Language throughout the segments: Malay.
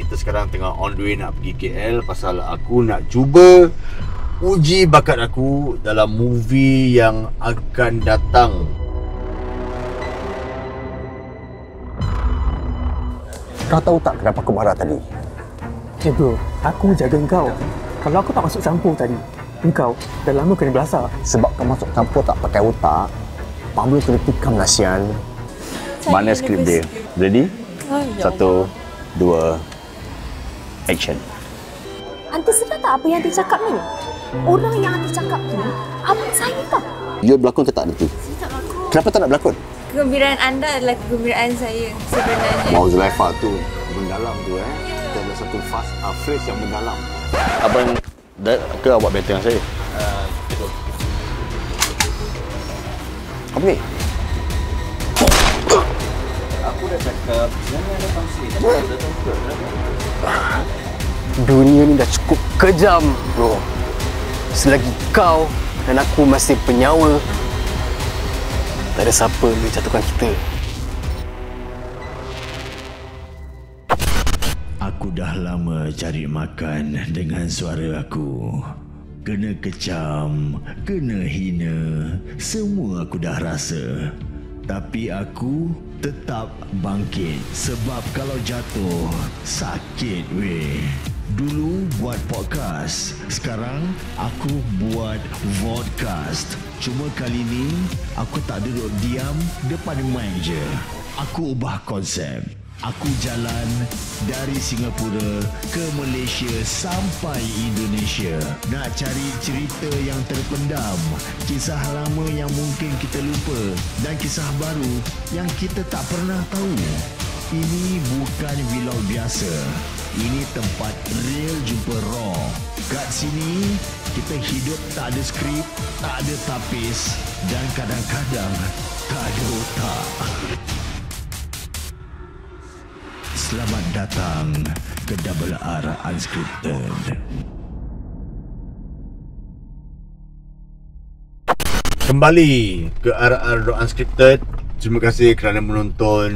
kita sekarang tengah on the way nak pergi KL pasal aku nak cuba uji bakat aku dalam movie yang akan datang. Kau tahu tak kenapa aku marah tadi? Eh bro, aku jaga engkau. Kalau aku tak masuk campur tadi, engkau dah lama kena belasah. Sebab kau masuk campur tak pakai otak, Pablo kena tikam lah sial. Mana skrip dia? Ready? Satu, dua, action. Anti sedar tak apa yang Anti cakap ni? Orang yang Anti cakap tu, abang saya tak? You berlakon ke tak nanti? Saya tak berlakon. Kenapa tak nak berlakon? Kegembiraan anda adalah kegembiraan saya sebenarnya. Mau Zulaifa tu mendalam tu Kita ada satu phrase yang mendalam. Abang ke awak better dengan saya? Apa ni? Aku dah cakap jangan ada konflik. Dunia ni dah cukup kejam, bro. Selagi kau dan aku masih penyawa, tak ada siapa boleh jatuhkan kita. Aku dah lama cari makan dengan suara aku. Kena kecam, kena hina, semua aku dah rasa. Tapi aku tetap bangkit sebab kalau jatuh sakit weh. Dulu buat podcast, sekarang aku buat vodcast. Cuma kali ni aku tak duduk diam depan mic je. Aku ubah konsep. Aku jalan dari Singapura ke Malaysia sampai Indonesia. Nak cari cerita yang terpendam, kisah lama yang mungkin kita lupa dan kisah baru yang kita tak pernah tahu. Ini bukan vlog biasa. Ini tempat real jumpa raw. Kat sini kita hidup tak ada skrip, tak ada tapis dan kadang-kadang tak ada otak. Selamat datang ke Double R Unscripted. Kembali ke RR Unscripted. Terima kasih kerana menonton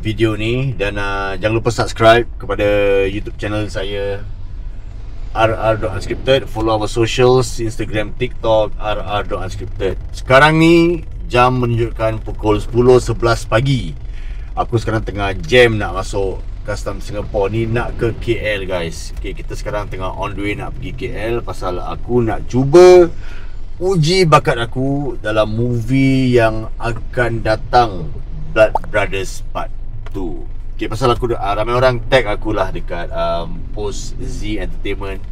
video ni. Dan jangan lupa subscribe kepada YouTube channel saya RR Unscripted. Follow our socials, Instagram, TikTok RR Unscripted. Sekarang ni jam menunjukkan pukul 10.11 pagi. Aku sekarang tengah jam nak masuk custom Singapore ni, nak ke KL guys. Okay, kita sekarang tengah on the way nak pergi KL pasal aku nak cuba uji bakat aku dalam movie yang akan datang, Blood Brothers Part 2. Okay, pasal aku ramai orang tag aku lah dekat post Z Entertainment.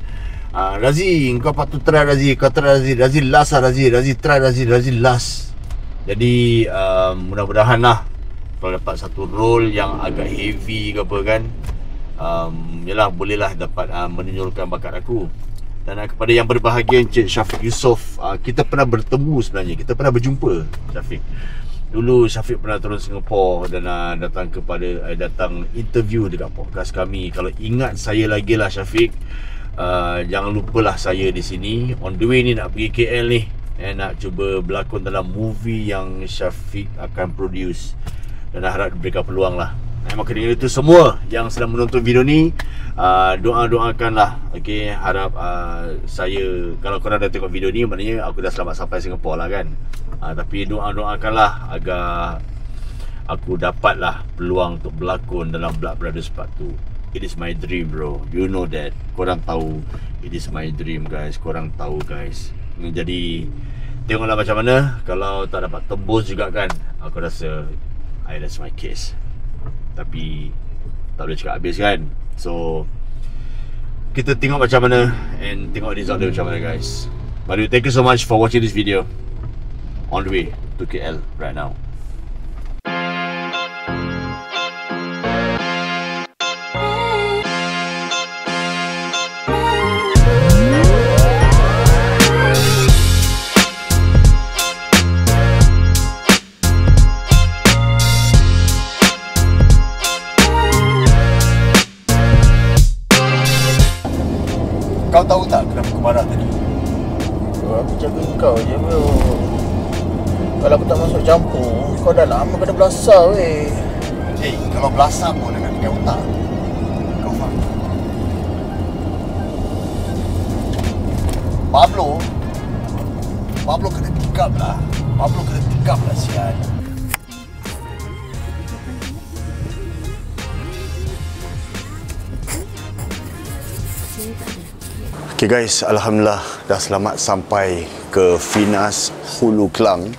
Razi, kau patut try Razi, kau try Razi, Razi last lah Razi, Razi try Razi, Razi last. Jadi mudah-mudahan lah kalau dapat satu role yang agak heavy ke apa kan, yalah bolehlah dapat menunjukkan bakat aku. Dan kepada yang berbahagia Encik Syafiq Yusof, kita pernah bertemu sebenarnya, kita pernah berjumpa Syafiq. Dulu Syafiq pernah turun Singapore dan datang interview dekat podcast kami. Kalau ingat saya lagi lah Syafiq, jangan lupalah saya di sini on the way ni nak pergi KL ni, nak cuba berlakon dalam movie yang Syafiq akan produce. Dan harap diberikan peluang lah. Maka dengan itu semua yang sedang menonton video ni, doakanlah. Okay, harap saya, kalau korang dah tengok video ni, maknanya aku dah selamat sampai Singapore lah kan. Tapi doakanlah agar aku dapatlah peluang untuk berlakon dalam Blood Brothers Part 2. It is my dream bro. You know that. Korang tahu it is my dream guys. Korang tahu guys. Jadi tengoklah macam mana. Kalau tak dapat tembus juga kan, aku rasa that's my case. Tapi tak boleh cakap habis kan. So kita tengok macam mana and tengok result dia macam mana guys. But thank you so much for watching this video. On the way to KL right now. Kau tahu tak kenapa aku marah tadi? Aku jaga kau je bro. Kalau aku tak masuk campur, kau dah lama kena belasah weh. Kalau belasah pun dengan pakai otak. Kau faham? Pablo kena tikam lah. Sial. Okay guys, Alhamdulillah dah selamat sampai ke Finas Hulu Klang.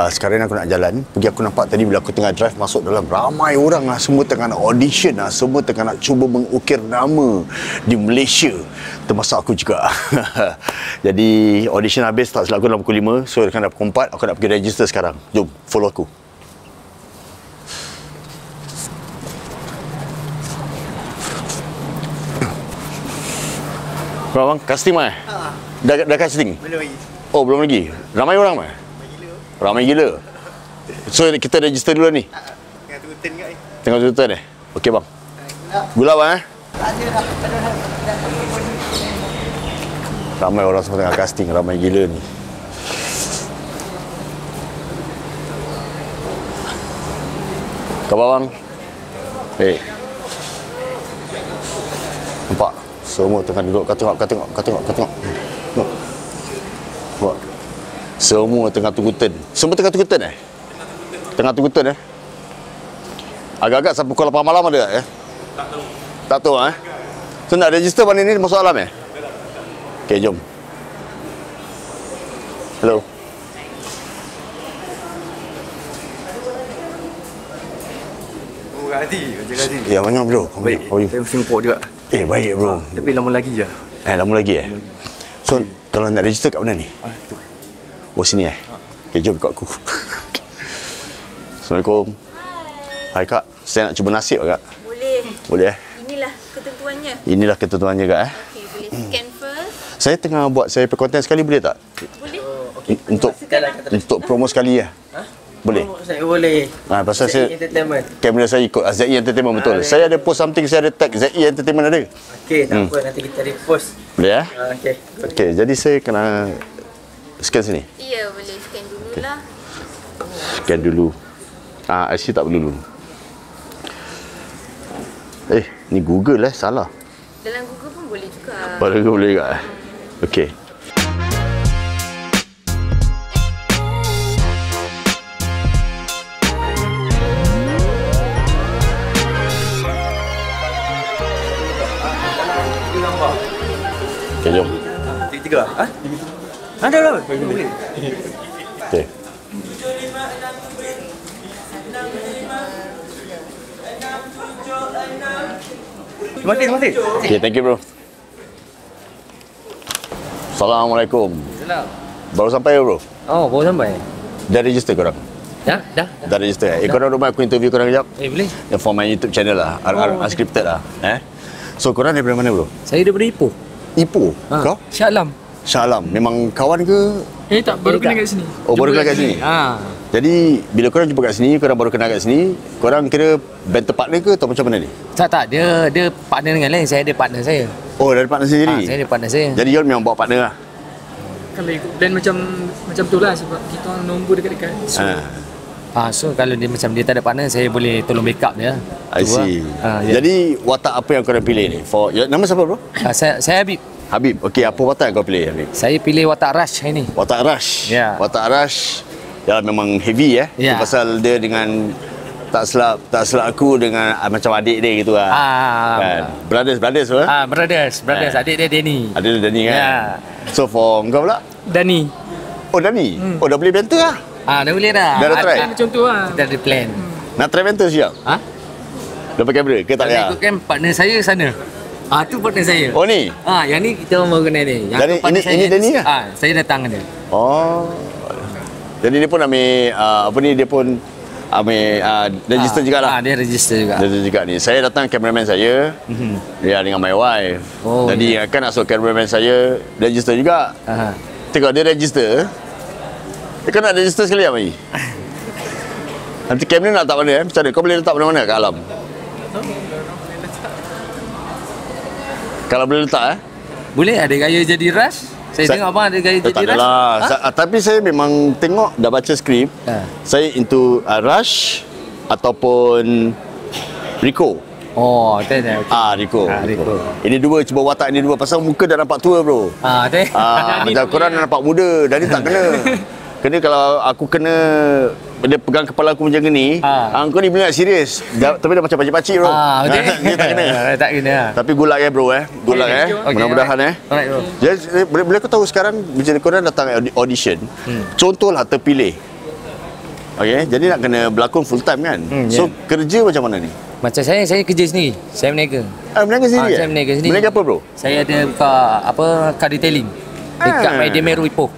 Sekarang aku nak jalan. Aku nampak tadi bila aku tengah drive masuk dalam, ramai orang lah. Semua tengah nak audition lah. Semua tengah nak cuba mengukir nama di Malaysia, termasuk aku juga. Jadi audition habis tak silap aku dalam pukul 5. So dekat dah pukul 4 aku nak pergi register sekarang. Jom, follow aku. Bang, casting mah? Dah casting? Belum lagi. Oh, belum lagi. Ramai orang mah? Ramai gila. So kita register dulu ni. Tengah tunggu turn kat ni. Tengah tunggu turn Okey bang. Gula bang Ramai orang semua tengah casting, ramai gila ni. Khabar bang? Nampak? Semua tengah duduk. Kau tengok. Nampak? Semua tengah tunggu turn. Semua tengah tunggu turn Tengah tunggu turn Agak-agak sampai pukul 8 malam ada Tak tahu So nak register mana ni masuk alam Okay, jom. Hello. Terima kasih. Ya, banyak bro. Baik. Saya Singapore juga. Baik bro. Tapi lama lagi je. Lama lagi So kalau nak register kat mana ni? Oh, sini Okay, jom ikut aku. Assalamualaikum. Hai kak, saya nak cuba nasib kak. Boleh Inilah ketentuannya. Inilah ketentuannya kak Okey, boleh scan first. Saya tengah buat saya konten sekali, boleh tak? Boleh. Untuk promo sekali Boleh? Saya boleh. Pasal ZE Entertainment. kamera saya ikut ZE Entertainment betul. Saya ada post something, saya ada tag ZE Entertainment ada. Okey, tak apa, nanti kita repost. Boleh Okey. Jadi saya kena scan sini. Ya, boleh scan dululah. Scan dulu. IC tak perlu dulu. Ni Google salah. Dalam Google pun boleh juga. Boleh juga Okey. Okay, jom. Tiga. Ada berapa? Boleh. Okay. Terima kasih. Okay, thank you bro. Assalamualaikum. Salam. Baru sampai bro? Oh, baru sampai. Dah register korang? Dah. Dah register korang rumah aku interview korang kejap? Boleh. For my YouTube channel lah. Unscripted lah. So korang daripada mana bro? Saya daripada Ipoh. Ipoh? Kau? Shah Alam. Shah Alam. Memang kawan ke? Tak, baru kenal kat sini. Oh, baru kenal kat sini? Jadi bila korang jumpa kat sini, korang baru kenal kat sini, korang kira banter partner ke atau macam mana ni? Tak. Dia partner dengan lain. Saya ada partner saya. Oh, dari partner sendiri? Saya ada partner saya. Jadi you memang bawa partner lah? Kalau ikut plan macam tu lah, sebab kita orang nombor dekat-dekat. So kalau dia macam dia tak ada partner, saya boleh tolong backup dia. I see. Jadi watak apa yang korang pilih ni? Nama siapa bro? Saya Habib. Habib. Okey, apa watak yang kau pilih Habib? Saya pilih watak Rush hari ni. Watak Rush? Ya. Watak Rush memang heavy Ya. Pasal dia dengan tak silap aku dengan macam adik dia gitu lah. Kan? Brothers apa? Brothers. Adik dia Danny. Adik dia Danny kan? Ya. So for kau pula? Dani. Oh, Danny. Oh, dah boleh banter lah. Dah boleh dah. Dah try? Macam tu lah. Kita ada plan. Nak try banter siap? Dah pakai kamera ke tak payah? Ikutkan partner saya sana. Tu partner saya. Oh ni? Yang ni kita orang baru kenal ni. Yang Danny, tu partner ini Danny lah? Saya datang dengan dia. Oh. Jadi dia pun ambil dia pun ambil register jugalah. Dia register juga. Register juga ni. Saya datang cameraman saya. Dia dengan my wife. Jadi kan nak suruh cameraman saya register juga. Tengok dia register. Dia kan nak register sekali Mai. Nanti kamera nak letak mana Macam mana? Kau boleh letak mana-mana kat alam? Kalau boleh letak Boleh, ada gaya jadi Rush. Saya tengok abang ada gaya jadi Rush. Tapi saya memang tengok, dah baca skrip. Saya into Rush ataupun Rico. Oh, betul dah. Rico. Rico. Ini dua, cuba watak ni dua. Pasal muka dah nampak tua bro. Betul. Macam korang dah nampak muda. Dah ni tak kena. Kena kalau aku kena dia pegang kepala aku macam ni, kau ni benar serius. Tapi dah macam pakcik-pakcik bro. Betul. Dia tak kena. Tak kena. Tapi good luck bro Good luck mudah-mudahan Alright bro. Jadi boleh aku tahu sekarang bila korang datang audition, contohlah terpilih. Okey, jadi nak kena berlakon full time kan? So kerja macam mana ni? Macam saya kerja sendiri. Saya meniaga. Meniaga sendiri? Saya meniaga sendiri. Meniaga apa bro? Saya ada buka car detailing dekat Maidin Meru Ipoh.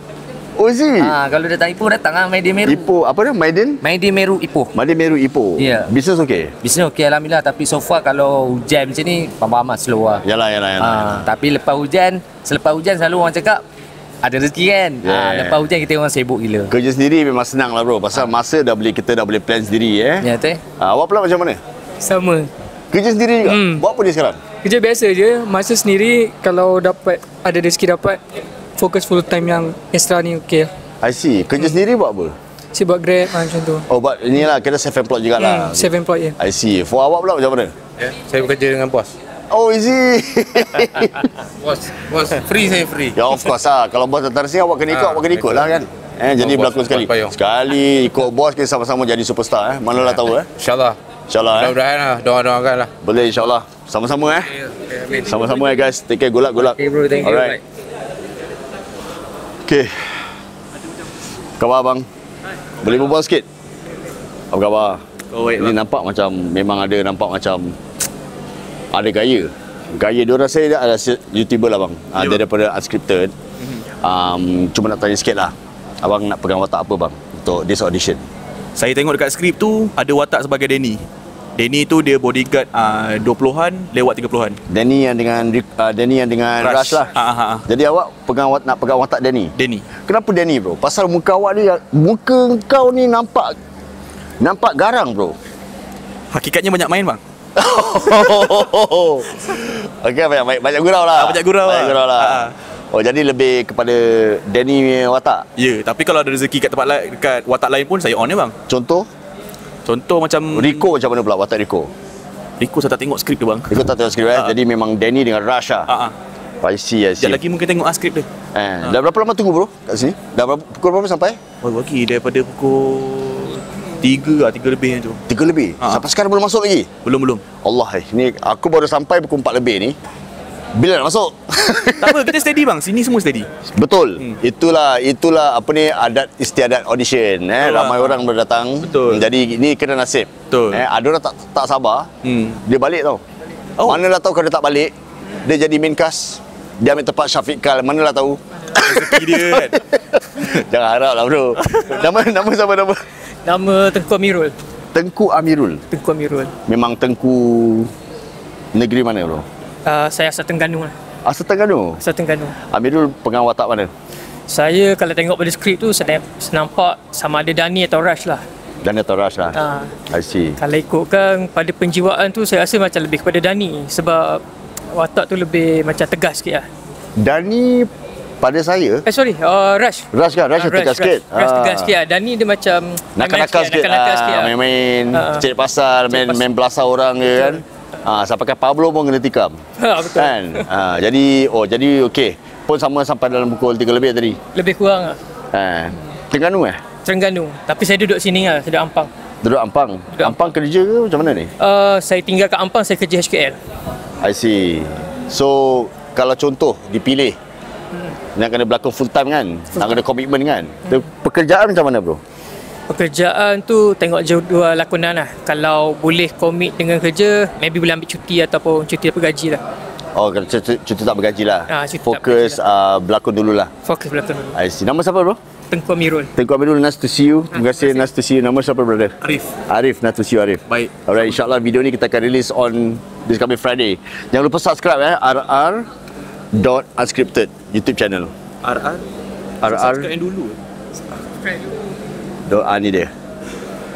Oh Zee. Kalau datang Ipoh, datang Maidin Meru. Ipoh apa dah? Maidin Meru Ipoh. Ya. Bisnes okey? Bisnes okey alhamdulillah, tapi so far kalau hujan macam ni amat slow lah. Yalah. Tapi selepas hujan selalu orang cakap ada rezeki kan. Lepas hujan kita orang sibuk gila. Kerja sendiri memang senang lah bro. Pasal masa kita dah boleh plan sendiri Ya betul. Awak pula macam mana? Sama. Kerja sendiri juga? Buat apa dia sekarang? Kerja biasa je. Masa sendiri kalau ada rezeki dapat, fokus full time yang extra ni okey. I see. Kerja sendiri buat apa? Saya buat Grab macam tu. Oh buat inilah, kira self-employed jugalah. Self-employed I see. For awak pula macam mana? Saya bekerja dengan bos. Oh easy. Bos free, saya free. Ya of course lah. Kalau bos datang sini awak kena ikut lah kan. Jadi berlakon sekali ikut bos, kita sama-sama jadi superstar Manalah tahu InsyaAllah. Mudah-mudahan lah, doa-doakan lah. Boleh insyaAllah. Sama-sama Sama-sama guys. Take care, good luck. Okay bro, thank you. Alright. Okay. Khabar abang? Boleh berbual sikit? Apa khabar? Ini nampak macam, memang nampak macam ada gaya diorang. Saya dah ada YouTuber lah bang. Dia daripada Unscripted. Cuma nak tanya sikit lah, abang nak pegang watak apa bang untuk this audition? Saya tengok dekat skrip tu ada watak sebagai Danny. Danny tu dia bodyguard 20-an lewat 30-an. Danny yang dengan Rush lah. Jadi awak nak pegang watak Danny. Kenapa Danny bro? Pasal muka kau ni nampak garang bro. Hakikatnya banyak main bang. Okey, banyak gurau lah. Oh, jadi lebih kepada Danny punya watak? Ya, tapi kalau ada rezeki kat tempat lain, dekat watak lain pun saya on je bang. Contoh macam Rico macam mana pula watak Rico? Rico saya tak tengok skrip dia bang. Rico tak tengok skrip jadi memang Danny dengan Rush lah. I see. Sekejap lagi mungkin tengok skrip dia. Dah berapa lama tunggu bro kat sini? Pukul berapa sampai? Bagi daripada pukul 3 lebih macam tu. 3 lebih? Sampai sekarang belum masuk lagi? Belum. Allah, ni aku baru sampai pukul 4 lebih ni. Bila nak masuk? Tak apa, kita steady bang. Sini semua steady. Betul. Itulah apa ni, adat istiadat audition. Ramai orang berdatang. Betul. Jadi ni kena nasib. Betul. Ada orang tak sabar. Dia balik tau. Manalah tahu kalau dia tak balik, dia jadi main cast. Dia ambil tempat Syafiq Kal. Manalah tahu. Rezeki dia kan. Jangan harap lah bro. Nama siapa nama? Nama Tengku Amirul. Tengku Amirul. Memang Tengku negeri mana bro? Saya asal Terengganu lah. Asal Terengganu? Asal Terengganu. Amirul pegang watak mana? Saya kalau tengok pada skrip tu, saya nampak sama ada Danny atau Rush lah. Danny atau Rush lah? I see. Kalau ikutkan pada penjiwaan tu, saya rasa macam lebih kepada Danny. Sebab watak tu lebih macam tegas sikit lah. Danny pada saya? Rush. Rush kan? Rush tegas sikit? Rush tegas sikit lah. Danny dia macam nakal-nakal sikit. Main-main cari pasal, main belasah orang je kan? Sampai kan Pablo pun kena tikam. Betul. Kan? Jadi okey. Pun sama sampai dalam pukul 3 lebih tadi. Lebih kurang lah. Terengganu Terengganu. Tapi saya duduk sini lah, saya duduk Ampang. Duduk Ampang? Ampang kerja ke macam mana ni? Saya tinggal kat Ampang, saya kerja HKL. I see. So kalau contoh dipilih, nak kena berlakon full time kan? Nak kena komitmen kan? Pekerjaan macam mana bro? Pekerjaan tu tengok jadual lakonan lah. Kalau boleh komit dengan kerja, maybe boleh ambil cuti ataupun cuti tak bergaji lah. Oh, cuti tak bergaji lah. Fokus berlakon dulu lah. Fokus berlakon dulu. I see. Nama siapa bro? Tengku Amirul. Tengku Amirul, nice to see you. Terima kasih, nice to see you. Nama siapa brother? Arif, nice to see you Arif. Baik. Alright, insyaAllah video ni kita akan release on this coming Friday. Jangan lupa subscribe RR.Unscripted YouTube channel. RR? Subscribe dulu. Ni dia.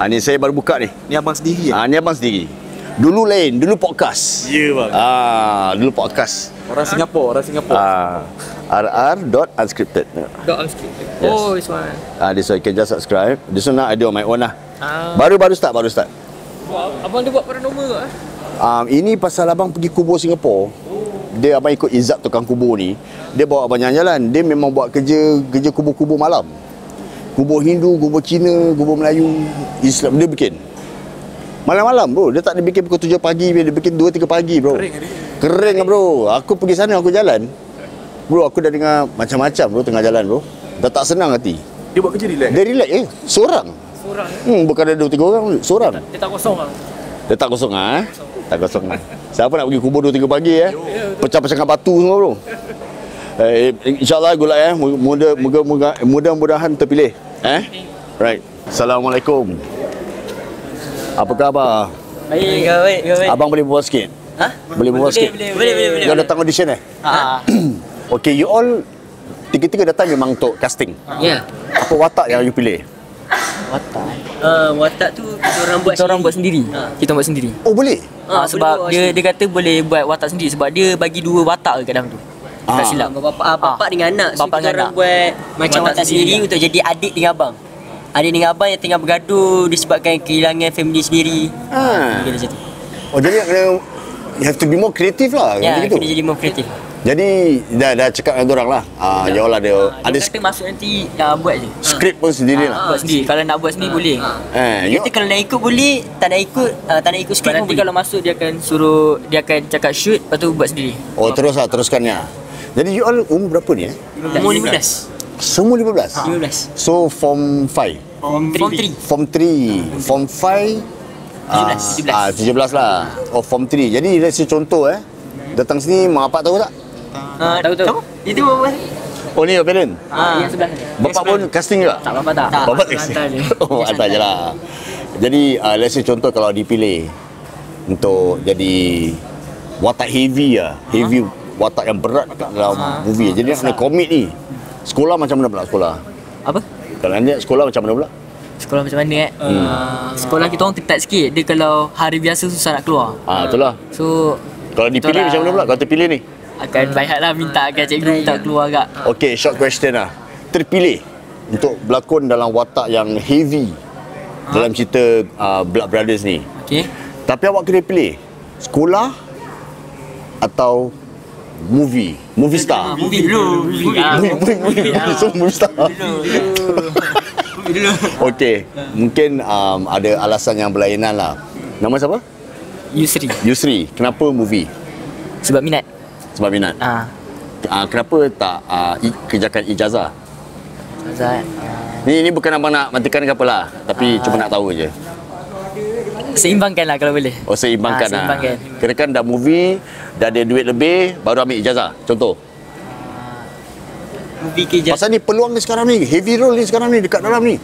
Ni saya baru buka ni. Ni abang sendiri Ni abang sendiri. Dulu lain, dulu podcast. Ya bang. Dulu podcast. Orang Singapura. RR.Unscripted. Yes. Oh, this one. This one, you can just subscribe. This one I do on my own lah. Baru start. Abang dia buat paranormal ke? Ini pasal abang pergi kubur Singapura. Dia abang ikut Izzat tukang kubur ni. Dia bawa abang jalan-jalan. Dia memang buat kerja kubur-kubur malam. Kubur Hindu, kubur Cina, kubur Melayu, Islam dia bikin. Malam-malam bro. Dia tak ada bikin pukul 7 pagi, dia bikin 2-3 pagi bro. Kering lah bro. Aku pergi sana, aku jalan. Bro, aku dah dengar macam-macam bro tengah jalan bro. Dah tak senang hati. Dia buat kerja relax? Dia relax seorang. Bukan ada 2-3 orang, seorang. Dia tak kosong lah. Dia tak kosong Tak kosong Siapa nak pergi kubur 2-3 pagi Pecah-pecah kat batu semua bro. InsyaAllah good luck mudah-mudahan terpilih. Right. Assalamualaikum. Apa khabar? Baik. Abang boleh berbual sikit? Boleh berbual sikit? Boleh. Yang datang audition Okay, you all tiga-tiga datang memang untuk casting? Ya. Apa watak yang you pilih? Watak tu kita orang buat sendiri. Kita buat sendiri. Oh boleh? Sebab dia kata boleh buat watak sendiri sebab dia bagi 2 watak ke dalam tu. Tak silap. Bapak dengan anak. Bapak dengan anak buat macam watak sendiri untuk jadi adik dengan abang. Adik dengan abang yang tengah bergaduh disebabkan kehilangan family sendiri. Macam tu. Oh jadi you have to be more creative lah. Ya, kena jadi more kreatif. Jadi dah cakap dengan dorang lah. Ya Allah ada kata masuk nanti dah buat je. Skrip pun sendiri lah. Buat sendiri. Kalau nak buat sendiri boleh. Dia kata kalau nak ikut boleh, tak nak ikut skrip pun boleh. Kalau masuk dia akan suruh, dia akan cakap shoot, lepas tu buat sendiri. Oh teruskannya. Jadi you all umur berapa ni? Umur 15. Semua 15? 15. So form 5? Form 3. Form 5 17 lah. Oh form 3. Jadi let's say contoh datang sini mak bapak tahu tak? Tahu. Itu apa? Oh ni your parent? Yang sebelah ni. Bapak pun casting juga? Tak, bapak tak. Bapak casting? Oh hantar je lah. Jadi let's say contoh kalau dipilih untuk jadi watak heavy heavy watak yang berat dalam movie. Jadi nak kena komit ni. Sekolah macam mana pula sekolah? Apa? Kalau ni sekolah macam mana pula? Sekolah macam mana sekolah kita orang ketat sikit. Dia kalau hari biasa susah nak keluar. Itulah. So kalau dipilih macam mana pula? Kalau terpilih ni? Akan baik lah minta cikgu minta keluar agak. Okay, short question lah. Terpilih untuk berlakon dalam watak yang heavy dalam cerita Blood Brothers ni. Okay. Tapi awak kena pilih sekolah atau movie star. Movie dulu. Movie star. Okay, mungkin ada alasan yang berlainan lah. Nama siapa? Yusri. Kenapa movie? Sebab minat. Kenapa tak kerjakan ijazah? Ni bukan abang nak matikan ke apalah, tapi cuma nak tahu je. Seimbangkan lah kalau boleh. Oh seimbangkan lah. Kira-kira dah movie, dah ada duit lebih, baru ambil ijazah. Contoh. Movie ke ijazah. Pasal ni peluang ni sekarang ni, heavy role ni sekarang ni dekat dalam ni.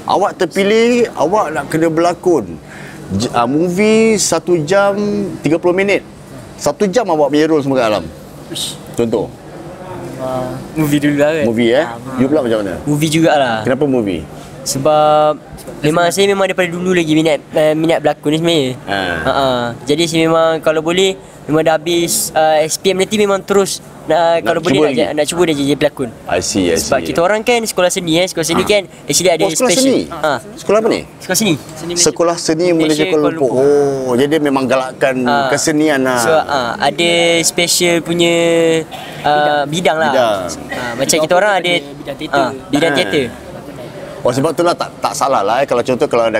Awak terpilih, awak nak kena berlakon. Movie 1 jam 30 minit. 1 jam awak punya role semua kat dalam. Contoh. Movie dulu lah kan. Movie You pula macam mana? Movie jugalah. Kenapa movie? Sebab saya memang daripada dulu lagi minat berlakon ni sebenarnya. Jadi saya memang kalau boleh memang dah habis SPM nanti memang terus kalau boleh nak cuba dah jadi pelakon. I see. Sebab kita orang kan sekolah seni sekolah seni kan actually ada sekolah special. Seni? Sekolah apa ni? Sekolah seni. Sekolah Seni Malaysia Kuala Lumpur. Oh, jadi memang galakkan kesenian lah. So ada special punya bidang lah. Macam kita orang ada bidang teater. Oh sebab itulah tak salah lah kalau contoh kalau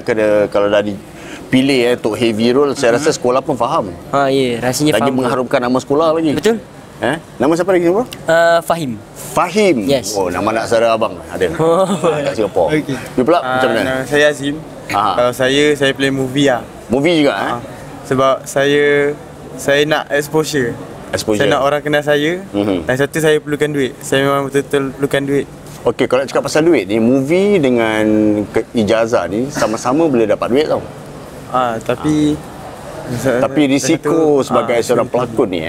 dah dipilih untuk heavy role, saya rasa sekolah pun faham. Ya, rasanya lagi faham. mengharumkan nama sekolah lagi. Betul. Nama siapa lagi bro? Fahim. Yes. Oh nama anak saudara abang ada. Kat Singapura. Okay. You pula macam mana? Saya Azim. Kalau saya play movie lah. Movie juga Sebab saya nak exposure. Saya nak orang kenal saya. Dan satu saya perlukan duit. Saya memang betul-betul perlukan duit. Okey, kalau nak cakap pasal duit ni, movie dengan ijazah ni sama-sama boleh dapat duit tau. Tapi risiko sebagai seorang pelakon ni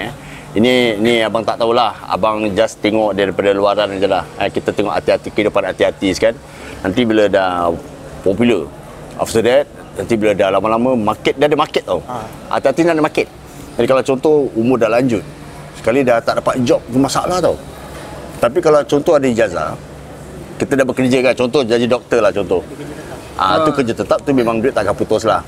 ini abang tak tahulah. Abang just tengok daripada luaran je lah. Kita tengok hati-hati kehidupan hati-hati kan. Nanti bila dah popular, after that nanti bila dah lama-lama market, dia ada market tau. Hati-hati nak ada market. Jadi kalau contoh umur dah lanjut, sekali dah tak dapat job, itu masalah tau. Tapi kalau contoh ada ijazah, kita dah bekerja kan, contoh jadi doktor lah contoh. Tu kerja tetap tu memang duit tak akan putus lah.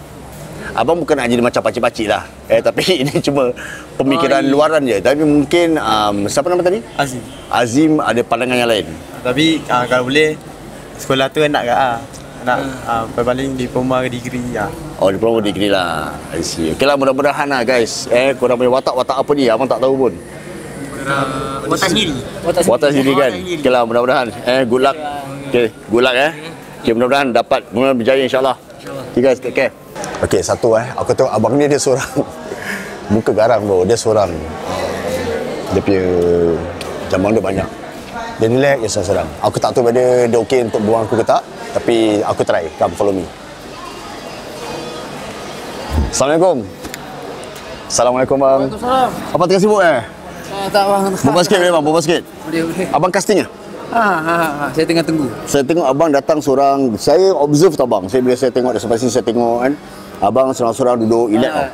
Abang bukan nak jadi macam pakcik-pakcik lah. Tapi ini cuma pemikiran luaran je. Tapi mungkin siapa nama tadi? Azim. Azim ada pandangan yang lain. Tapi kalau boleh sekolah tu nak nak paling diploma ke degree ya. Oh, diploma degree lah. I see. Okey lah, mudah-mudahan lah guys. Korang punya watak-watak apa ni? Abang tak tahu pun. Watak sendiri. Watak sendiri kan? Okey lah, mudah-mudahan. Good luck. Okey, good luck Okay, mudah-mudahan dapat berjaya insyaAllah. Okay guys, take care. Okay, satu aku tengok abang ni dia seorang muka garang bro, dia seorang dia punya jambang dia banyak. Dia relax je seorang. Aku tak tahu whether dia okey untuk buang aku ke tak, tapi aku try. Come follow me. Assalamualaikum. Assalamualaikum bang. Waalaikumsalam. Apa tengah sibuk Tak bang. Berbual sikit bang, berbual sikit. Boleh. Abang casting Saya tengah tunggu. Saya tengok abang datang seorang. Saya observe tau bang. Bila saya tengok dari sampai sini, saya tengok kan abang seorang-seorang duduk relax tau.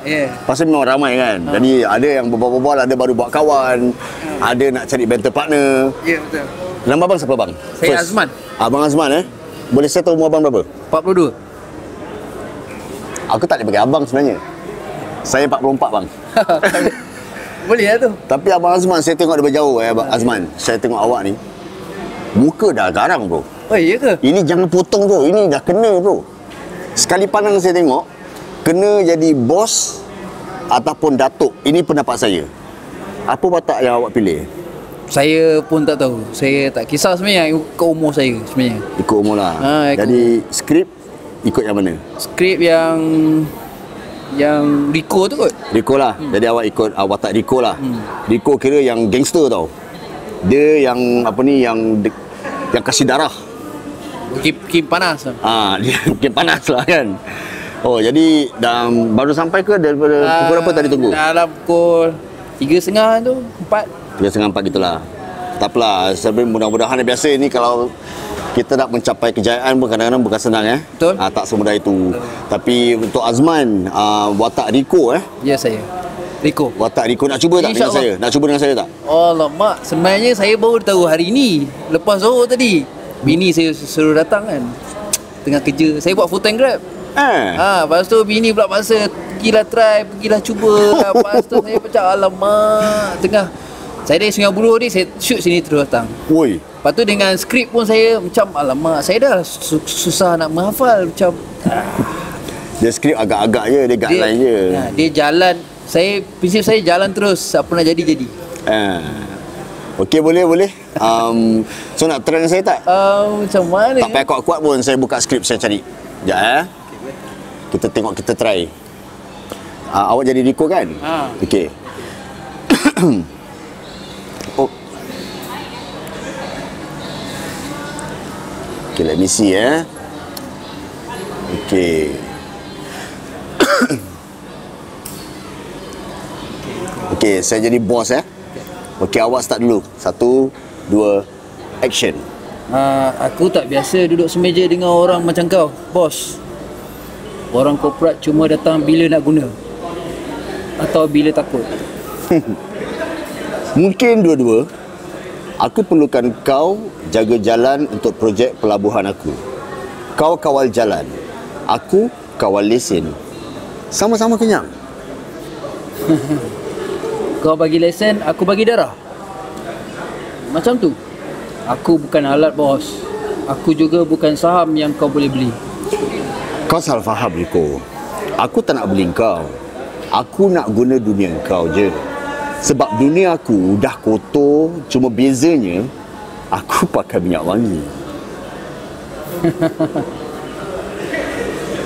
Pasal memang ramai kan. Jadi ada yang berbual-bual, ada baru buat kawan, ada nak cari banter partner. Ya, betul. Nama abang siapa bang? Saya Azman. Abang Azman Boleh saya tahu umur abang berapa? 42. Aku tak boleh bagi abang sebenarnya. Saya 44 bang. Boleh lah tu. Tapi abang Azman, saya tengok dari jauh abang Azman. Saya tengok awak ni, muka dah garang bro. Oh iya ke? Ini jangan potong bro, ini dah kena bro. Sekali pandang saya tengok, kena jadi bos ataupun datuk. Ini pendapat saya. Apa watak yang awak pilih? Saya pun tak tahu. Saya tak kisah sebenarnya ikut umur saya sebenarnya. Ikut umur lah. Jadi skrip ikut yang mana? Skrip yang Rico tu kot. Rico lah. Jadi awak ikut watak Rico lah. Rico kira yang gangster tau. Dia yang apa ni, yang kasih darah. Kim panas lah. Dia kim panas lah kan. Oh, jadi baru sampai ke daripada pukul berapa tadi tunggu? Dalam pukul 3.30 tu, 4. 3.30 gitulah. Tak apalah, sebenarnya mudah-mudahan biasa ni kalau kita nak mencapai kejayaan pun kadang-kadang bukan senang Betul. Tak semudah itu. Betul. Tapi untuk Azman, watak Rico Ya, saya. Rico. Watak Rico nak cuba tak dengan saya? Nak cuba dengan saya tak? Alamak, sebenarnya saya baru tahu hari ni. Lepas Zohor tadi. Bini saya suruh datang kan. Tengah kerja. Saya buat full time Grab. Lepas tu bini pula masa pergilah try, pergilah cuba. Lepas tu saya macam alamak. Saya dari Sungai Buloh ni, saya shoot sini terus datang. Oi. Lepas tu dengan skrip pun saya macam alamak. Saya dah susah nak menghafal macam. Dia skrip agak-agak je, dia guideline je. Dia jalan. Prinsip saya jalan terus. Apa nak jadi. Okey, boleh. So nak try dengan saya tak? Macam mana? Tak payah kuat-kuat pun, saya buka skrip, saya cari. Sekejap kita tengok, kita try. Awak jadi Rico kan? Okey. Okay, let me see Okay. Okay, saya jadi bos Okay, awak start dulu. 1, 2, action. Aku tak biasa duduk semeja dengan orang macam kau, bos. Orang korporat cuma datang bila nak guna atau bila takut. Mungkin dua-dua. Aku perlukan kau jaga jalan untuk projek pelabuhan aku. Kau kawal jalan, aku kawal lesen. Sama-sama kenyang. Kau bagi lesen, aku bagi darah. Macam tu. Aku bukan alat bos. Aku juga bukan saham yang kau boleh beli. Kau salah faham, Rico. Aku tak nak beli kau. Aku nak guna dunia kau je. Sebab dunia aku dah kotor, cuma bezanya aku pakai minyak wangi.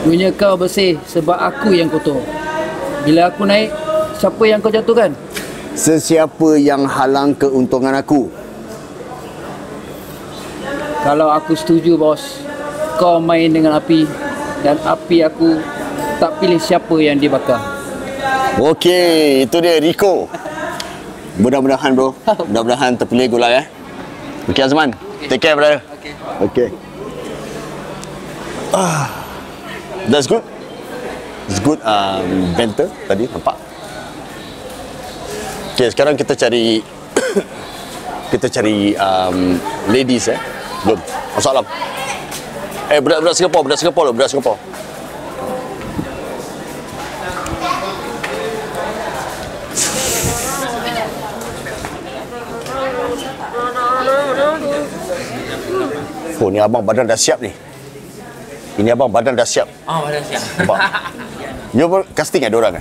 Dunia kau bersih sebab aku yang kotor. Bila aku naik, siapa yang kau jatuhkan? Sesiapa yang halang keuntungan aku. Kalau aku setuju, bos. Kau main dengan api dan api aku tak pilih siapa yang dibakar. Okey, itu dia Rico. Mudah-mudahan bro. Mudah-mudahan terpilih gula Okey Azman. Take care brother. Okey. That's good. It's good banter tadi nampak. Okey, sekarang kita cari ladies Belum. Masalah. Budak Singapore. Oh, ni abang badan dah siap ni. Ini abang badan dah siap. Badan siap. Nampak? You pun casting ada orang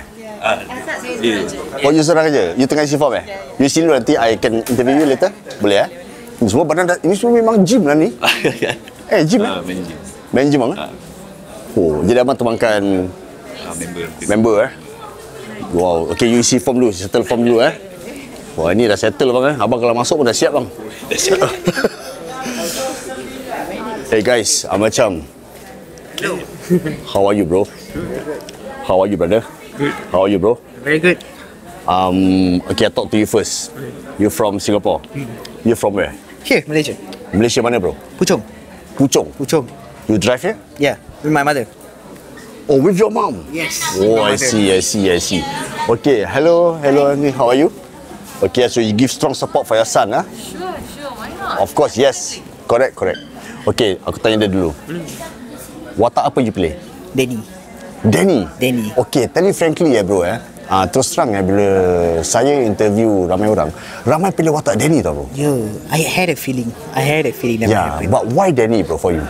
Oh, you seorang aja. You tengah isi form You sini dulu, nanti I can interview you later. Boleh Ini semua badan dah, ini semua memang gym lah ni. Gym main gym bang. Oh, jadi abang temankan member Wow, okay, you isi form dulu, settle form dulu Wah, ini dah settle bang Abang kalau masuk pun dah siap bang. Dah siap. Hey guys, macam how are you bro? How are you brother? Good. How are you bro? Very good. Okay, I talk to you first. You from Singapore? You from where? Here, Malaysia. Malaysia mana bro? Puchong. Puchong? Puchong. You drive here? Yeah, with my mother. Oh, with your mom? Yes. Oh, I see. Okay, hello, how are you? Okay, so you give strong support for your son, Sure, why not? Of course, yes. Correct. Okay, aku tanya dia dulu. Watak apa you play? Danny? Okay, tell me frankly bro terus terang bila saya interview ramai orang, ramai pilih watak Danny tau bro. I had a feeling that might happen. But why Danny bro for you?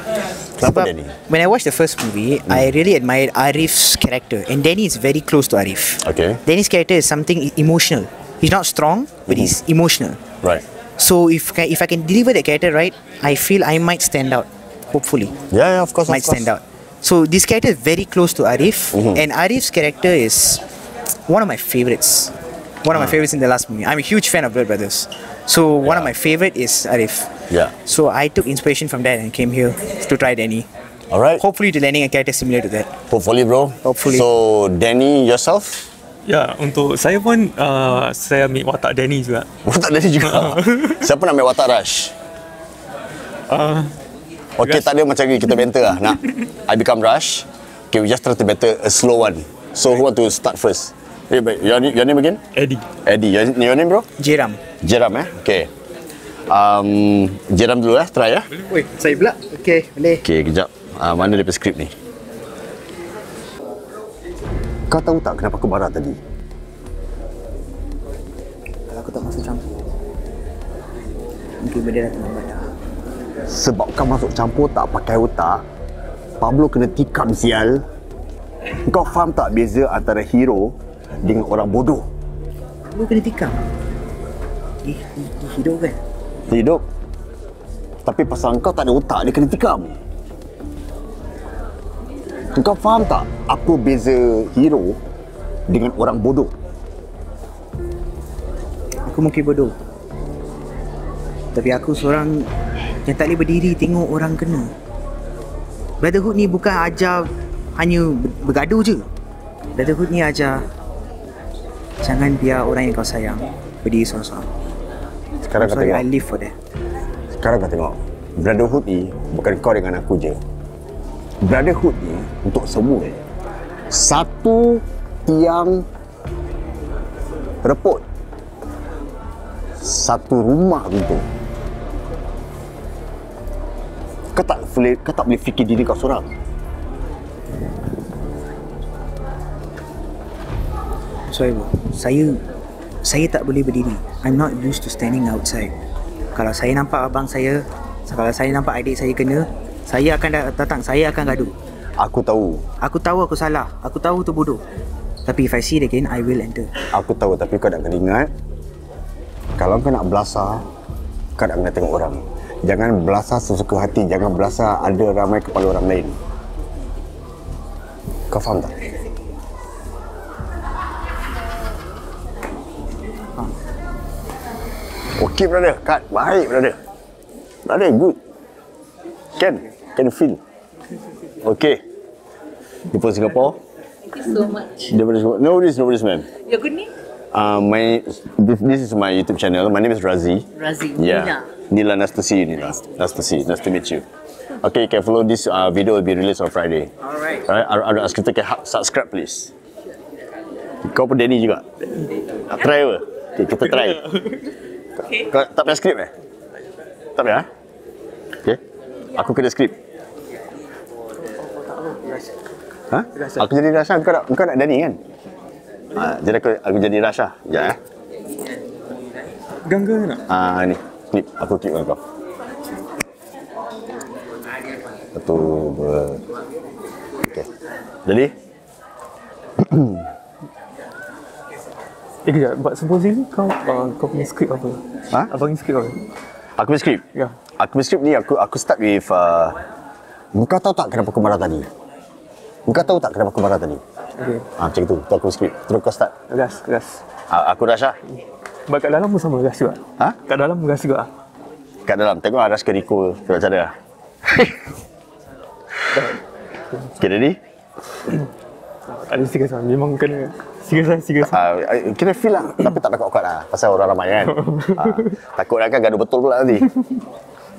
Kenapa Danny? When I watched the first movie, I really admired Arif's character, and Danny is very close to Arif. Okay. Danny's character is something emotional. He's not strong, but he's emotional. Right. So if I can deliver that character right, I feel I might stand out. Hopefully. Yeah, of course. Stand out. So this character is very close to Arif, and Arif's character is one of my favorites. One of my favorites in the last movie. I'm a huge fan of Blood Brothers. So one of my favorite is Arif. Yeah. So I took inspiration from that and came here to try Danny. Alright. Hopefully to landing a character similar to that. Hopefully bro. Hopefully. So Danny yourself? Ya, untuk saya pun saya ambil watak Danny juga. Watak Danny juga? Siapa nak ambil watak Rush? Okay, tak ada macam kita banter lah. Nak I become Rush. Okay, we just try to banter a slow one. So who want to start first? Your name again? Eddie. Your name bro? Jeram. Okay. Jeram dulu try Wait, saya pula. Okay, boleh. Okay, kejap. Mana dia skrip ni? Kau tahu tak kenapa aku marah tadi? Kalau aku tak masuk campur, mungkin benda dah terlambat dah. Sebab kau masuk campur tak pakai otak, Pablo kena tikam sial. Kau faham tak beza antara hero dengan orang bodoh? Pablo kena tikam? Dia hidup kan? Hidup. Tapi pasal kau tak ada otak, dia kena tikam. Kau faham tak apa beza hero dengan orang bodoh? Aku mungkin bodoh, tapi aku seorang yang tak boleh berdiri tengok orang kena. Brotherhood ni bukan ajar hanya bergaduh je. Brotherhood ni ajar jangan biar orang yang kau sayang berdiri sorang-sorang. Sekarang kau tengok, I live for that. Sekarang kau tengok, brotherhood ni bukan kau dengan aku je. Brotherhood ni untuk semua. Satu tiang reput, satu rumah runtuh. Kau tak boleh fikir diri kau seorang. Sorry bro, saya tak boleh berdiri. I'm not used to standing outside. Kalau saya nampak abang saya, kalau saya nampak adik saya kena, saya akan datang, saya akan gaduh. Aku tahu aku salah. Aku tahu tu bodoh. Tapi if I see it again, I will enter. Aku tahu, tapi kau nak kena ingat, kalau kau nak belasah, kau nak kena tengok orang. Jangan belasah sesuka hati, jangan belasah ada ramai kepala orang lain. Kau faham tak? Okay brother, cut. Baik brother. Brother, good. Can feel. Okay. You from Singapore? Thank you so much. Nobody's ma'am. Your good name? This is my YouTube channel. My name is Razi. Razi. Yeah. Nila, nice to see you, Nila. Nice to meet you. Okay, you can follow this video will be released on Friday. Alright. I'll ask you to subscribe please. Kau pun Danny juga? Try apa? Okay, kita try. Kau tak payah skrip Tak payah? Okay. Aku kena skrip. Ha? Aku jadi Rasha, kau nak Danny kan? Jadi aku jadi Rasha. Sekejap Gangga nak? Ni, klip. Aku klip dengan kau. 1, 2. Okey. Jadi kejap. Buat supposing kau punya skrip apa? Ha? Abang ni skrip apa? Aku punya skrip? Ya. Aku punya skrip ni aku start with engkau tahu tak kenapa aku marah tadi? Engkau tahu tak kenapa aku marah tadi? Okey. Macam tu. Tu aku skrip. Terus kau start. Gas. Aku Rasha. Baik kat dalam pun sama gas juga. Ha? Kat dalam gas juga. Kat dalam. Tengok Ras ke Rico tengok cara. Okay, ready? Ada serius lah. Memang kena serius. Kena feel lah. Tapi tak takut-takut lah. Pasal orang ramai kan. Takut lah kan gaduh betul pula nanti.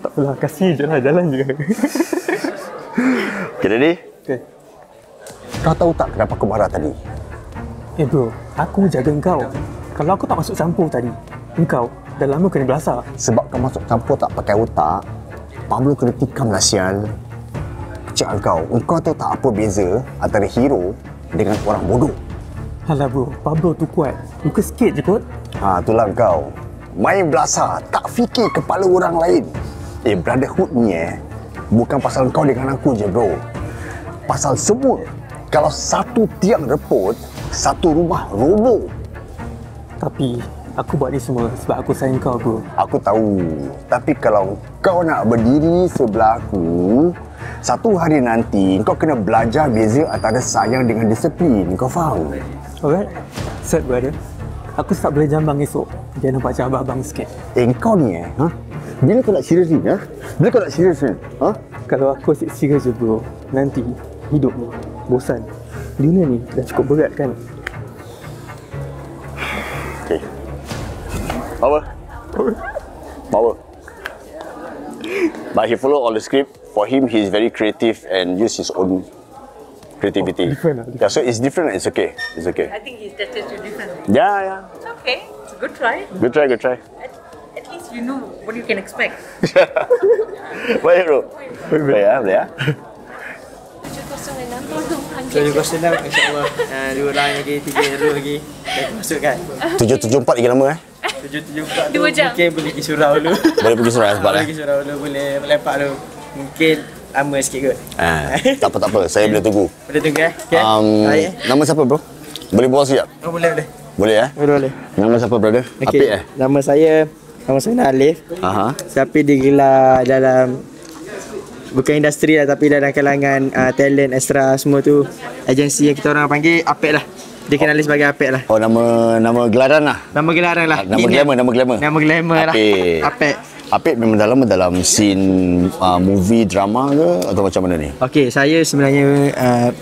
Tak apalah. Kasih je lah. Jalan je. Okay, ready? Okay. Kau tahu tak kenapa aku marah tadi? Bro, aku jaga engkau. Kalau aku tak masuk campur tadi, engkau dah lama kena belasah. Sebab kau masuk campur tak pakai otak, Pablo kena tikam lah sial. Kecil engkau tahu tak apa beza antara hero dengan orang bodoh? Alah bro, Pablo tu kuat. Luka sikit je kot. Itulah kau. Main belasah, tak fikir kepala orang lain. Brotherhood ni bukan pasal kau dengan aku je bro. Pasal semua. Kalau satu tiang reput, satu rumah roboh. Tapi aku buat ni semua sebab aku sayang kau bro. Aku tahu. Tapi kalau kau nak berdiri sebelah aku, satu hari nanti kau kena belajar beza antara sayang dengan disiplin. Kau faham? Alright. Set brother. Aku start boleh jambang esok. Dia nampak macam abang sikit. Kau ni bila kau nak serius ni? Bila kau nak serius ni? Kalau aku asyik serius je bro, nanti hidup ni bosan. Dunia ni dah cukup berat kan? Okay. Power. But he follow all the script. For him, he's very creative and use his own creativity. Yeah, so it's different. It's okay. It's okay. I think he's tested you differently. Yeah. It's okay. It's a good try. Good try. At least you know what you can expect. Baik bro. Boleh ya. 706 insyaAllah. 2 orang lagi, 3 row lagi. Dah masukkan. 774 lagi lama 774 tu 2 jam. mungkin boleh pergi surau dulu. Boleh pergi surau sebab Boleh pergi surau dulu, boleh melepak dulu. Mungkin lama sikit kot. Tak apa. Saya boleh tunggu. Boleh tunggu Okay. Nama siapa bro? Boleh bawa sekejap? Boleh. Boleh Boleh. Nama siapa brother? Okay. Apik Nama saya Alif. Tapi digelar dalam bukan industri lah, tapi dalam kalangan talent, extra semua tu, agensi yang kita orang panggil Apik lah. Dikenali sebagai Apik lah. Nama gelaran lah. Nama gelaran lah. Nama glamour. Nama glamour lah. Apik. Apik memang dalam scene movie, drama ke atau macam mana ni? Okey, saya sebenarnya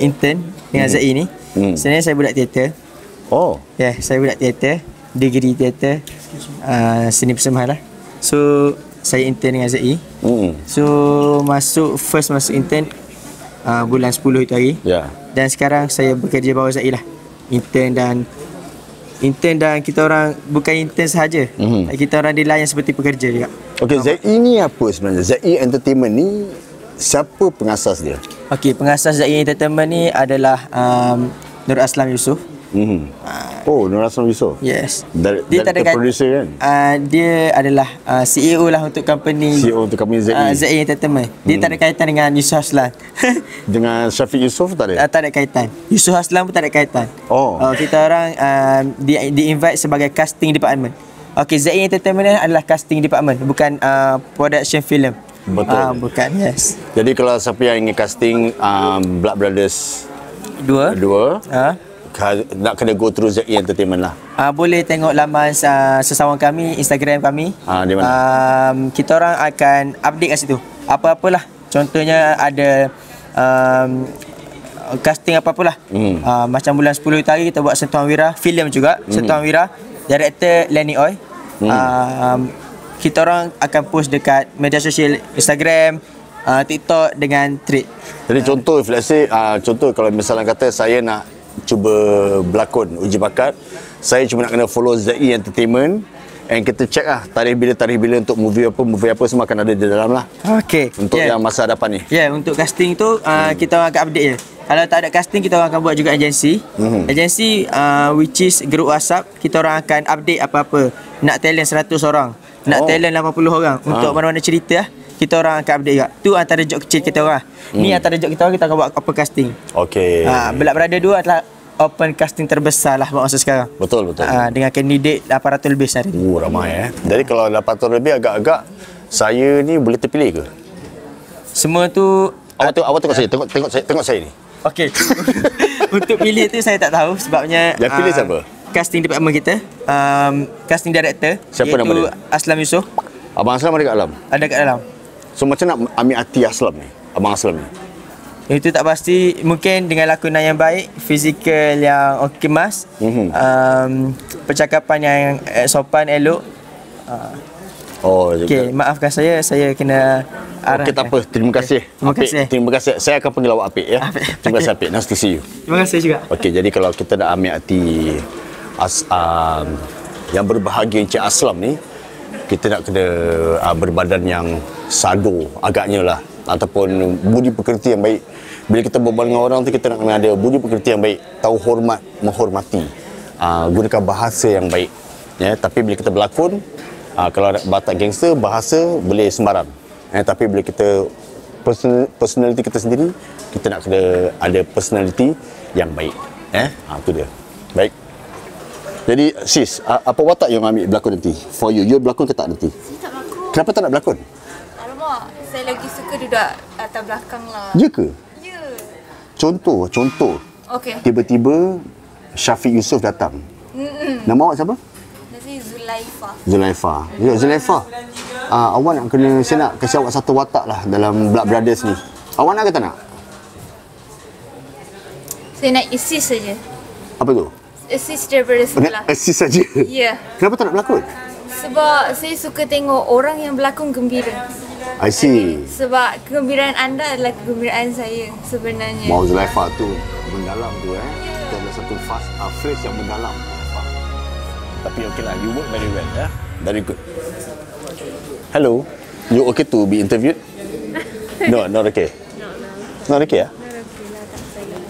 intern dengan Zai ni. Sebenarnya saya budak teater. Oh. Ya, saya budak teater, degree teater, seni persembahan lah. So saya intern dengan Zai. So first masuk intern bulan 10 itu hari. Dan sekarang saya bekerja bawah Zai lah. Intern dan kita orang bukan intern sahaja. Kita orang dilayan seperti pekerja juga. Okey, Zai ni apa sebenarnya? Zai Entertainment ni siapa pengasas dia? Okey, pengasas Zai Entertainment ni adalah Nur Aslam Yusof. Nur Aslam Yusof. Yes. Dia tak ada producer kan? Dia adalah CEO lah untuk company. CEO untuk company Zai. Zai Entertainment. Dia tak ada kaitan dengan Yusof Aslam. Dengan Syafiq Yusof tak ada? Tak ada kaitan. Yusof Aslam pun tak ada kaitan. Kita orang di-invite sebagai casting department. Okey, Zai Entertainment adalah casting department, bukan production film. Betul. Bukan, yes. Jadi kalau siapa yang ingin casting Blood Brothers 2 nak kena go through Zai Entertainment lah. Boleh tengok laman sesawang kami, Instagram kami. Di mana? Kita orang akan update kat situ. Apa-apalah. Contohnya ada casting apa-apalah. Macam bulan 10 itu hari kita buat Sentuhan Wira, filem juga. Sentuhan Wira, director Lenny Oy. Kita orang akan post dekat media sosial Instagram, TikTok dengan Thread. Jadi contoh, if let's say, contoh kalau misalnya kata saya nak cuba berlakon, uji bakat, saya cuma nak kena follow Zai Entertainment and kita check lah tarikh bila untuk movie apa semua akan ada di dalam lah. Okay. Untuk yang masa hadapan ni. Untuk casting tu kita orang akan update je. Kalau tak ada casting, kita orang akan buat juga agensi. Agensi which is grup WhatsApp. Kita orang akan update apa-apa. Nak talent 100 orang, nak talent 80 orang untuk mana-mana cerita. kita orang akan update juga. Tu antara job kecil kita orang. Ni antara job kita orang, kita akan buat open casting. Okey. Belak Berada 2 adalah open casting terbesar lah masa sekarang. Betul. Dengan candidate 800 lebih sehari. Ramai Jadi kalau 800 lebih agak-agak saya ni boleh terpilih ke? Semua tu awak tengok saya, tengok saya ni. Okey. Untuk pilih tu saya tak tahu sebabnya yang pilih siapa? Casting department kita, casting director. Siapa nama dia? Aslam Yusof. Abang Aslam ada kat dalam? Ada kat dalam. So macam nak ambil hati Aslam ni? Abang Aslam ni? Itu tak pasti. Mungkin dengan lakonan yang baik, fizikal yang kemas, percakapan yang sopan, elok. Okey, maafkan saya kena arah. Okey, tak apa. Terima kasih. Terima kasih. Saya akan panggil awak Apik ya. Terima kasih Apik. Nice to see you. Terima kasih juga. Okey, jadi kalau kita dah ambil hati yang berbahagia Encik Aslam ni, kita nak kena berbadan yang sado agaknya lah, ataupun budi pekerti yang baik. Bila kita berbual dengan orang tu, kita nak kena ada budi pekerti yang baik, tahu hormat, menghormati, gunakan bahasa yang baik ya. Tapi bila kita berlakon, kalau ada batak gangster, bahasa boleh sembarang tapi bila kita personality kita sendiri, kita nak kena ada personality yang baik tu dia. Baik. Jadi sis, apa watak yang ambil berlakon nanti? For you, you berlakon ke tak nanti? Saya tak berlakon. Kenapa tak nak berlakon? Alamak, saya lagi suka duduk atas belakang lah. Ya ke? Ya. Contoh. Okey. Tiba-tiba Syafiq Yusof datang. Nama awak siapa? Nama saya Zulaifa. Zulaifa. Awak nak kena, saya nak kasi awak satu watak lah dalam Blood Brothers ni. Awak nak ke tak nak? Saya nak assist saja. Apa tu? Assist daripada sebelah. Assist saja? Ya. Kenapa tak nak berlakon? Sebab saya suka tengok orang yang berlakon gembira. I see. Sebab kegembiraan anda adalah kegembiraan saya sebenarnya. Wow, Zulaifa tu mendalam tu Itu adalah satu phrase yang mendalam. Tapi okeylah, you work very well Very good. Hello. You okay to be interviewed? No, not okay. Not okay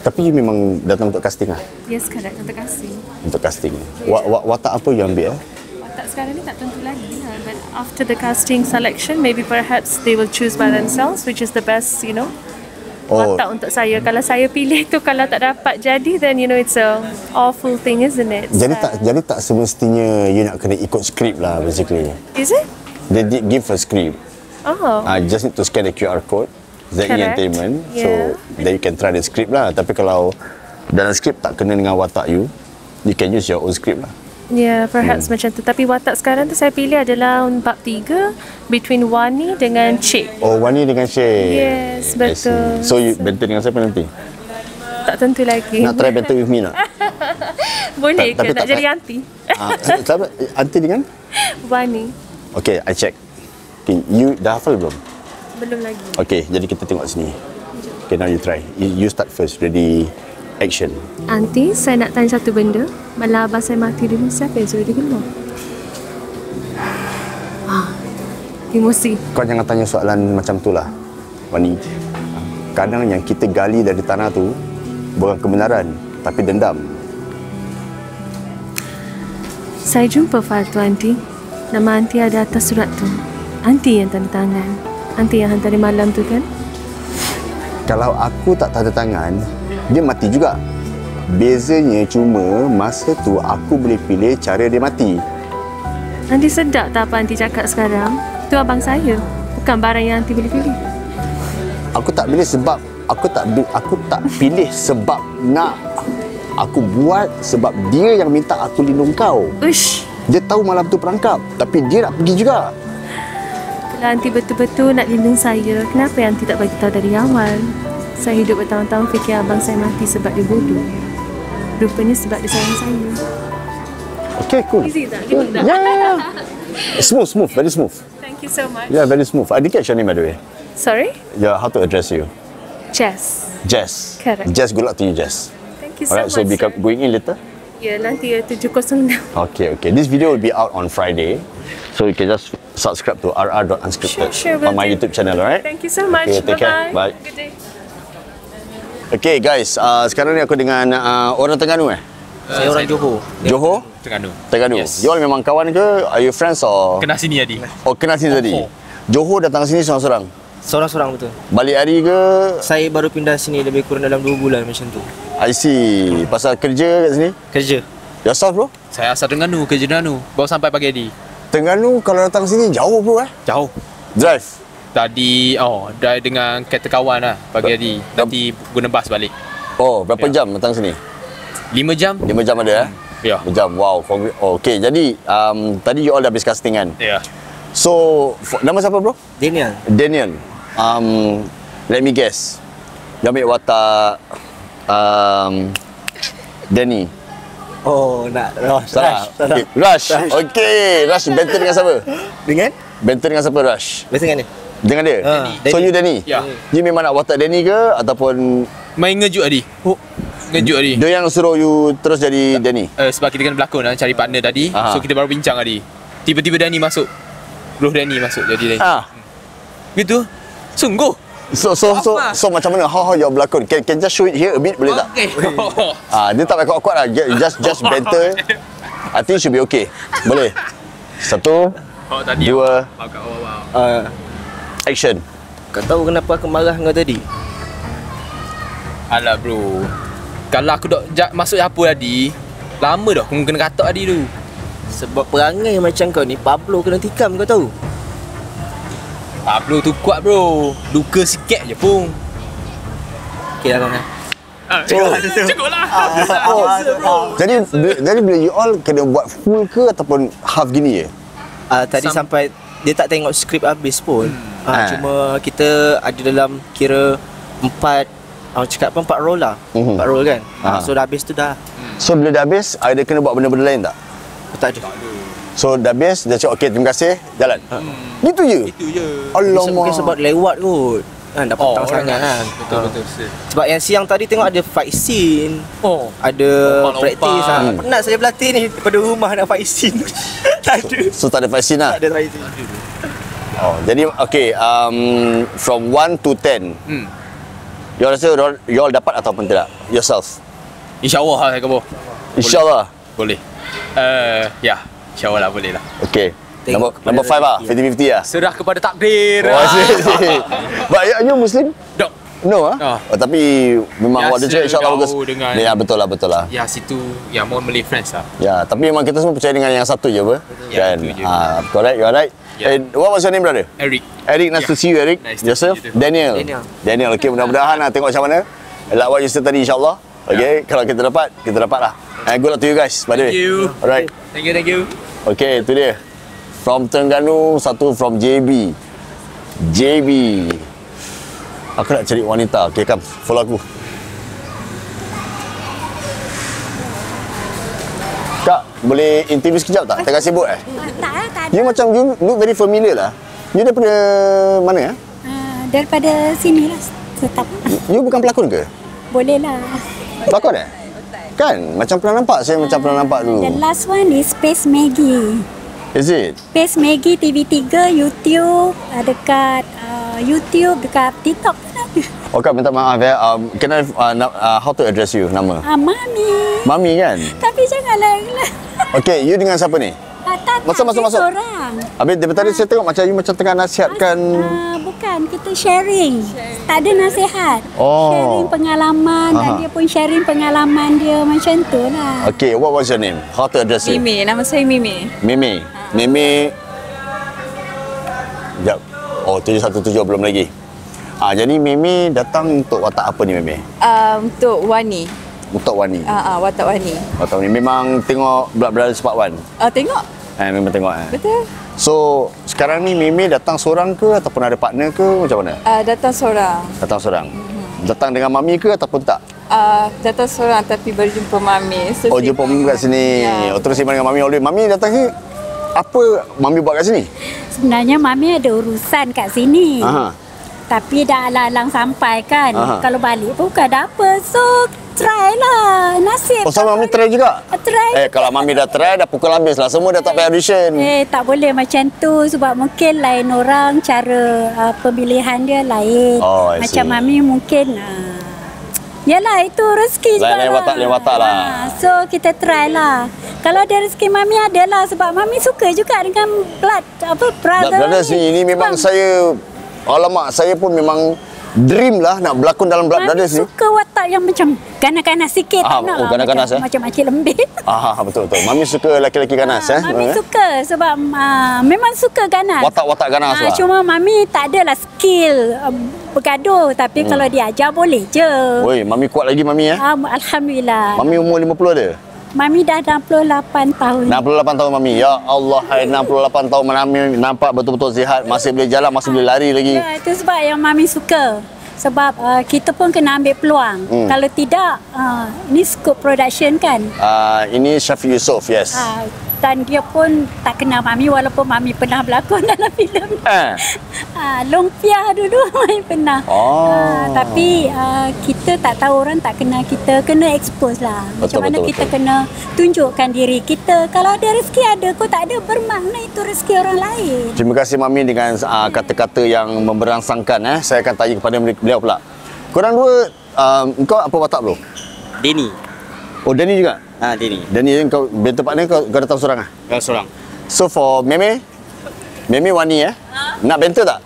Tapi you memang datang untuk casting lah? Yes, correct. Untuk casting. Untuk casting. Watak apa you ambil Watak sekarang ni tak tentu lagi lah. But after the casting selection, maybe perhaps they will choose by themselves which is the best, watak untuk saya. Kalau saya pilih tu, kalau tak dapat jadi, then it's a awful thing, isn't it? Jadi tak semestinya you nak kena ikut skrip lah basically. Is it? They did give a script. Just need to scan the QR code. ZE Entertainment. So then you can try the script lah. Tapi kalau dalam script tak kena dengan watak you can use your own script lah. Yeah, perhaps macam tu. Tapi watak sekarang tu saya pilih adalah bab 3 between Wani dengan Cik. Oh, Wani dengan Cik. Yes, betul. So you banter dengan siapa nanti? Tak tentu lagi. Nak try banter with me tak? Boleh ke? Nak jadi aunty? Aunty dengan? Wani. Okay, I check. Okay, you dah hafal belum? Belum lagi. Okay, jadi kita tengok sini. Okay, now you try. You start first. Ready, action. Aunty, saya nak tanya satu benda. Malah abang saya mati dulu, siapa yang suruh dia gelar? Emosi. Kau jangan tanya soalan macam tu lah, Wani. Kadang yang kita gali dari tanah tu bukan kebenaran, tapi dendam. Saya jumpa fail tu, Aunty. Nama Aunty ada atas surat tu. Aunty yang tanda tangan. Aunty yang hantar di malam tu kan? Kalau aku tak tanda tangan, dia mati juga. Bezanya cuma masa tu aku boleh pilih cara dia mati. Aunty sedap tak apa Aunty cakap sekarang? Tu abang saya. Bukan barang yang Aunty boleh pilih. Aku tak pilih sebab aku tak pilih sebab nak. Aku buat sebab dia yang minta aku lindung kau. Ush. Dia tahu malam tu perangkap, tapi dia nak pergi juga. Kalau Aunty betul-betul nak lindung saya, kenapa Aunty tak bagi tahu dari awal? Saya hidup bertahun-tahun fikir abang saya mati sebab dia bodoh. Rupanya sebab dia sayang saya. Okay, cool. Easy tak? Cool tak? Yeah. Smooth, very smooth. Thank you so much. Yeah, very smooth. I didn't catch your name, by the way. Sorry? Yeah, how to address you? Jess. Jess. Correct. Jess, good luck to you, Jess. Thank you Alright, so much. so going in later? Ya, nanti 7.06. Okay. This video will be out on Friday. So you can just subscribe to rr.unscripted on my YouTube channel, alright? Thank you so much. Okay, take care. Bye. Good day. Okay guys, sekarang ni aku dengan orang Terengganu Saya orang Johor. Johor? Terengganu. Terengganu. Yes. You all memang kawan ke? Are you friends or? Kenal sini tadi. Oh, kenal sini tadi. Johor datang sini seorang-seorang? Seorang-seorang betul. Balik hari ke? Saya baru pindah sini lebih kurang dalam 2 bulan macam tu. I see. Pasal kerja kat sini? Kerja. Yourself bro? Saya asal Terengganu, kerja Terengganu. Baru sampai pagi tadi. Terengganu kalau datang sini jauh bro Jauh. Drive? Tadi, drive dengan kereta kawan lah pagi tadi. Nanti guna bas balik. Oh, berapa jam datang sini? 5 jam. 5 jam ada Ya. 5 jam, wow. Okay, jadi tadi you all dah habis casting kan? Ya. So, nama siapa bro? Daniel. Daniel. Let me guess. Dia ambil watak Danny. Oh, nak Rush. Salah. Okay. Rush. Okay, Rush banter dengan siapa? Dengan? Banter dengan siapa Rush? Banter dengan dia. Dengan dia? So you Danny? Ya. You memang nak watak Danny ke ataupun main ngejut tadi? Ngejut tadi. Dia yang suruh you terus jadi Danny? Sebab kita kena berlakon cari partner tadi. So kita baru bincang tadi. Tiba-tiba Danny masuk. Roh Danny masuk jadi Danny. Gitu. Sungguh. So macam mana? How you berlakon? Can just show it here a bit boleh tak? Dia tak payah kuat-kuat lah. Just banter. I think should be okay. Boleh. 1, 2, action. Kau tahu kenapa aku marah kau tadi? Alah bro. Kalau aku dah masuk apa tadi, lama dah aku kena katak tadi tu. Sebab perangai macam kau ni, Pablo kena tikam kau tahu. Pablo tu kuat bro. Luka sikit je pun. Okey lah kawan. Cukup lah. Jadi bila you all kena buat full ke ataupun half gini je? Tadi sampai dia tak tengok skrip habis pun. Cuma kita ada dalam kira 4 roll lah. 4 roll kan. So dah habis tu dah. So bila dah habis, ada kena buat benda-benda lain tak? Tak ada. So dah habis, dia cakap okey terima kasih, jalan. Gitu je? Itu je. Alamak. Mungkin sebab lewat kot. Dah petang sangat kan. Betul. Sebab yang siang tadi tengok ada fight scene. Ada practice lah. Penat saya berlatih ni daripada rumah nak fight scene. Tak ada. So tak ada fight scene lah? Tak ada fight scene. Jadi okay, from 1 to 10. You all rasa you all dapat ataupun tidak? Yourself? InsyaAllah lah saya kata. InsyaAllah? Boleh. Ya, InsyaAllah lah boleh lah. Okay. Number 5 lah, 50-50 lah. Serah kepada takdir. But you Muslim? Tak. No tapi memang waktu cakap insyaAllah bagus. Ya betul lah. Ya situ, ya more Malay friends lah. Ya, tapi memang kita semua percaya dengan yang satu je apa? Ya, kan? Correct, you're right. And what was your name brother? Eric, nice to see you Eric. Yourself? Daniel. Okay, mudah-mudahan lah tengok macam mana. Like what you said tadi insyaAllah. Okay, kalau kita dapat lah. And good luck to you guys by the way. Thank you. Alright. Thank you. Okay, itu dia. From Terengganu, satu from JB. Aku nak cari wanita. Okay, come. Follow aku. Kak, boleh interview sekejap tak? Tengah sibuk Tak. You macam, you look very familiar lah. You daripada mana Daripada sini lah. Tetap. You bukan pelakon ke? Boleh lah. Pelakon Kan? Macam pernah nampak. Saya macam pernah nampak dulu. The last one is Space Maggie. Is it? Space Maggie TV3, YouTube, dekat YouTube, dekat TikTok pun ada. Oh Kak, minta maaf can I how to address you? Nama? Mami. Mami kan? Tapi janganlah. Okay, you dengan siapa ni? Masuk. Seorang. Habis daripada tadi saya tengok macam you macam tengah nasihatkan. Bukan, kita sharing. Tak ada nasihat. Sharing pengalaman dan dia pun sharing pengalaman dia macam tu lah. Okay, what was your name? How to address you? Mimi, nama saya Mimi. Mimi. Sekejap. Oh, 717 belum lagi. Jadi Mimi datang untuk watak apa ni Mimi? Untuk Wani. Untuk Wani? Watak Wani. Watak Wani. Memang tengok Blood Brothers Part 1? Tengok. Memang tengok Betul. So, sekarang ni Mimi datang seorang ke ataupun ada partner ke macam mana? Datang seorang. Datang seorang. Datang dengan Mami ke ataupun tak? Datang seorang tapi berjumpa Mami. So, jumpa Mami kat sini. Terus sembang dengan Mami. Mami datang sini. Apa Mami buat kat sini? Sebenarnya Mami ada urusan kat sini. Tapi dah alang-alang sampai kan. Kalau balik pun bukan ada apa. So, try lah. Nasib. Sama Mami try juga? Try. Kalau Mami dah try, dah pukul habis lah. Semua dah tak payah audition. Tak boleh macam tu. Sebab mungkin lain orang cara pemilihan dia lain. Macam Mami mungkin Yalah, itu rezeki juga Lain watak lah. So kita try lah. Kalau ada rezeki Mami ada lah. Sebab Mami suka juga dengan brothers ni. Ini memang saya, alamak, saya pun memang dream lah nak berlakon dalam Blood Brothers ni. Mami suka watak yang macam ganas-ganas sikit. Ganas-ganas macam Makcik Lembit. Betul-betul. Mami suka laki-laki ganas Mami suka sebab memang suka ganas. Watak-watak ganas lah. Cuma Mami tak adalah skill bergaduh. Tapi kalau diajar boleh je. Oi, Mami kuat lagi Mami Alhamdulillah. Mami umur 50 ada? Mami dah 68 tahun. 68 tahun Mami. Ya Allah, 68 tahun Mami nampak betul-betul sihat. Masih boleh jalan, masih boleh lari lagi. Ya, itu sebab yang Mami suka. Sebab kita pun kena ambil peluang. Kalau tidak, ini scope production kan? Ini Syafiq Yusof, yes. Dan dia pun tak kenal Mami walaupun Mami pernah berlakon dalam filem. Lumpia dulu Mami pernah. Tapi kita tak tahu, orang tak kenal kita, kena expose lah. Macam mana kita kena tunjukkan diri kita. Kalau ada rezeki ada, kau tak ada, bermakna itu rezeki orang lain. Terima kasih Mami dengan kata-kata yang memberangsangkan. Saya akan tanya kepada beliau pula. Korang dua, kau apa watak bro? Denny. Oh, Denny juga? Denny. Denny, kau banter partner kau datang seorang ah? Kau seorang. So for Meme Wani nak banter tak?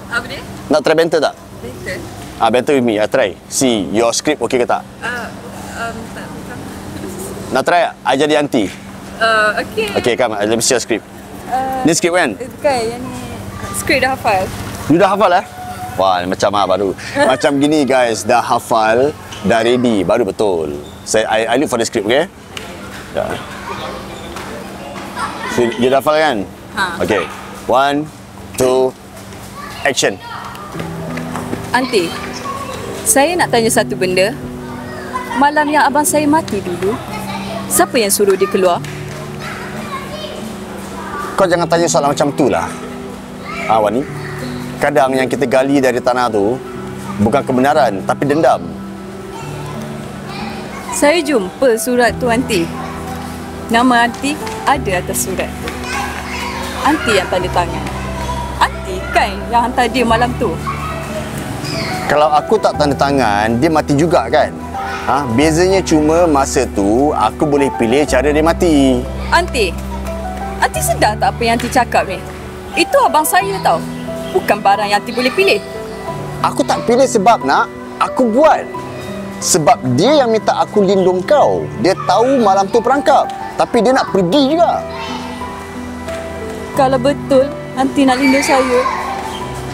Apa dia? Nak try banter tak? Banter? Banter with me, try. See your script okay ke tak? Tak. Nak try tak? I jadi aunty. Okay. Okay, come, let me see your script. Ni script kan? Bukan, yang ni skrip dah hafal. You dah hafal Wah, macam baru. Macam gini guys, dah hafal, dah ready, baru betul. I look for the script, okay? Yeah. So, you dah hafal kan? Okay. 1, 2, action. Aunty, saya nak tanya satu benda. Malam yang abang saya mati dulu, siapa yang suruh dia keluar? Kau jangan tanya soalan macam tu lah, Wani. Kadang yang kita gali dari tanah tu bukan kebenaran, tapi dendam. Saya jumpa surat tu, Aunty. Nama Aunty ada atas surat tu. Aunty yang tanda tangan. Aunty kan yang hantar dia malam tu. Kalau aku tak tanda tangan, dia mati juga kan? Bezanya cuma masa tu aku boleh pilih cara dia mati. Aunty sedar tak apa yang Aunty cakap ni? Itu abang saya tau. Bukan barang yang Aunty boleh pilih. Aku tak pilih sebab aku buat. Sebab dia yang minta aku lindung kau. Dia tahu malam tu perangkap, tapi dia nak pergi juga. Kalau betul Aunty nak lindung saya,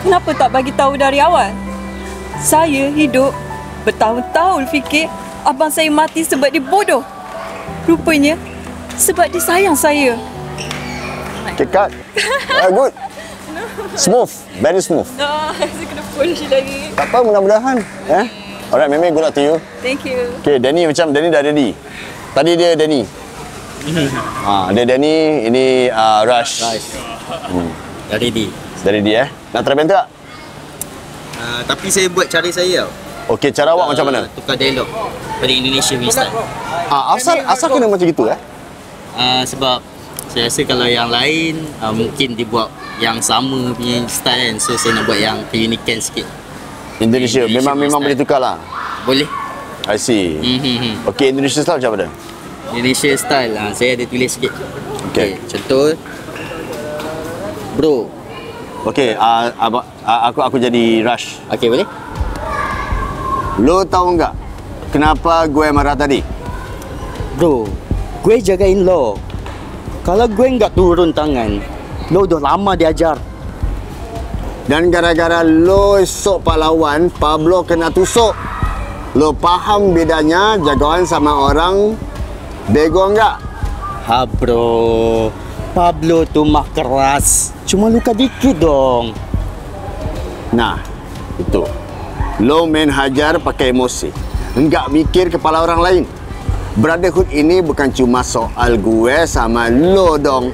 kenapa tak bagi tahu dari awal? Saya hidup bertahun-tahun fikir abang saya mati sebab dia bodoh. Rupanya sebab dia sayang saya. Okay, cut. Good. Smooth. Very smooth. Saya kena push lagi. Tak apa, mudah-mudahan. Alright, Meme, good luck to you. Thank you. Okay, Danny dah ready. Tadi dia Danny. Dia Danny, ini Rush. Dah ready. Dah ready Nak try banter tak? Tapi saya buat cara saya tau. Okey, cara awak macam mana? Tukar dialog pada Indonesia punya style. Asal kena macam gitu Sebab saya rasa kalau yang lain mungkin dibuat yang sama punya style kan. So saya nak buat yang keunikan sikit. Indonesia memang boleh tukar lah. Boleh. I see. Okey, Indonesia style macam mana? Indonesia style saya ada tulis sikit. Okey. Contoh bro. Okey, aku jadi Rush. Okey, boleh? Lo tahu enggak kenapa gue marah tadi? Bro, gue jagain lo. Kalau gue enggak turun tangan, lo udah lama diajar. Dan gara-gara lo sok pahlawan, Pablo kena tusuk. Lo paham bedanya jagoan sama orang bego enggak? Bro, Pablo tuh mah keras. Cuma luka dikit dong. Nah, itu. Lo main hajar pakai emosi. Enggak mikir kepala orang lain. Brotherhood ini bukan cuma soal gue sama lo dong.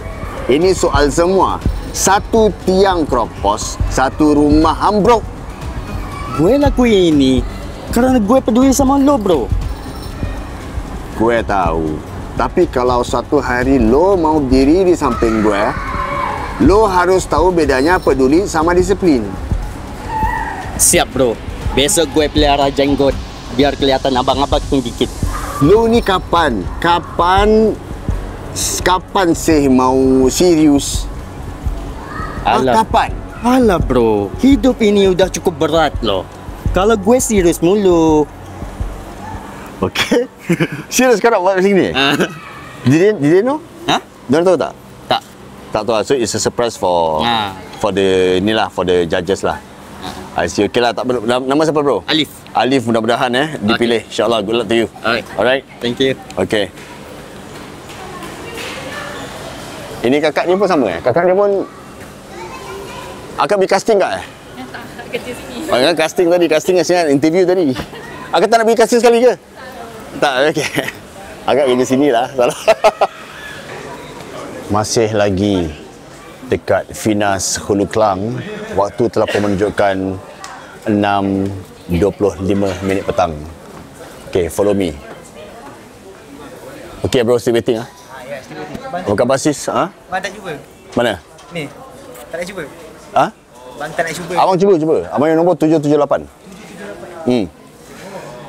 Ini soal semua. Satu tiang kropos, satu rumah ambruk. Gue lakuin ini karena gue peduli sama lo, bro. Gue tahu. Tapi kalau suatu hari lo mau diri di samping gue, lo harus tahu bedanya peduli sama disiplin. Siap, bro. Besok gue pelihara jenggot. Biar kelihatan abang-abang dikit. Lu ni kapan sih mau serius? Kapan? Alah bro, hidup ini udah cukup berat loh. Kalau gue serius mulu. Okay. Serius kau nak buat macam ni? Did they know? Diorang tahu tak? Tak tahu. So it's a surprise for the judges lah. I see. Okay lah, tak perlu. Nama siapa bro? Alif, mudah-mudahan dipilih. InsyaAllah, good luck to you. Alright. Thank you. Okay. Ini kakak dia pun sama Kakak dia pun akak pergi casting kak Tak, kerja sini. Kan casting tadi, interview tadi. Akak tak nak pergi casting sekali ke? Tak, okay. Akak kerja sini lah. Salah. Masih lagi dekat Finas Hulu Klang. Waktu telah pun menunjukkan 6:25 minit petang. Okay, follow me. Okay bro, still waiting Ya, still waiting. Apa khabar sis? Bang tak cuba? Mana? Ni, tak nak cuba? Bang tak nak cuba? Abang cuba. Abang yang nombor 778.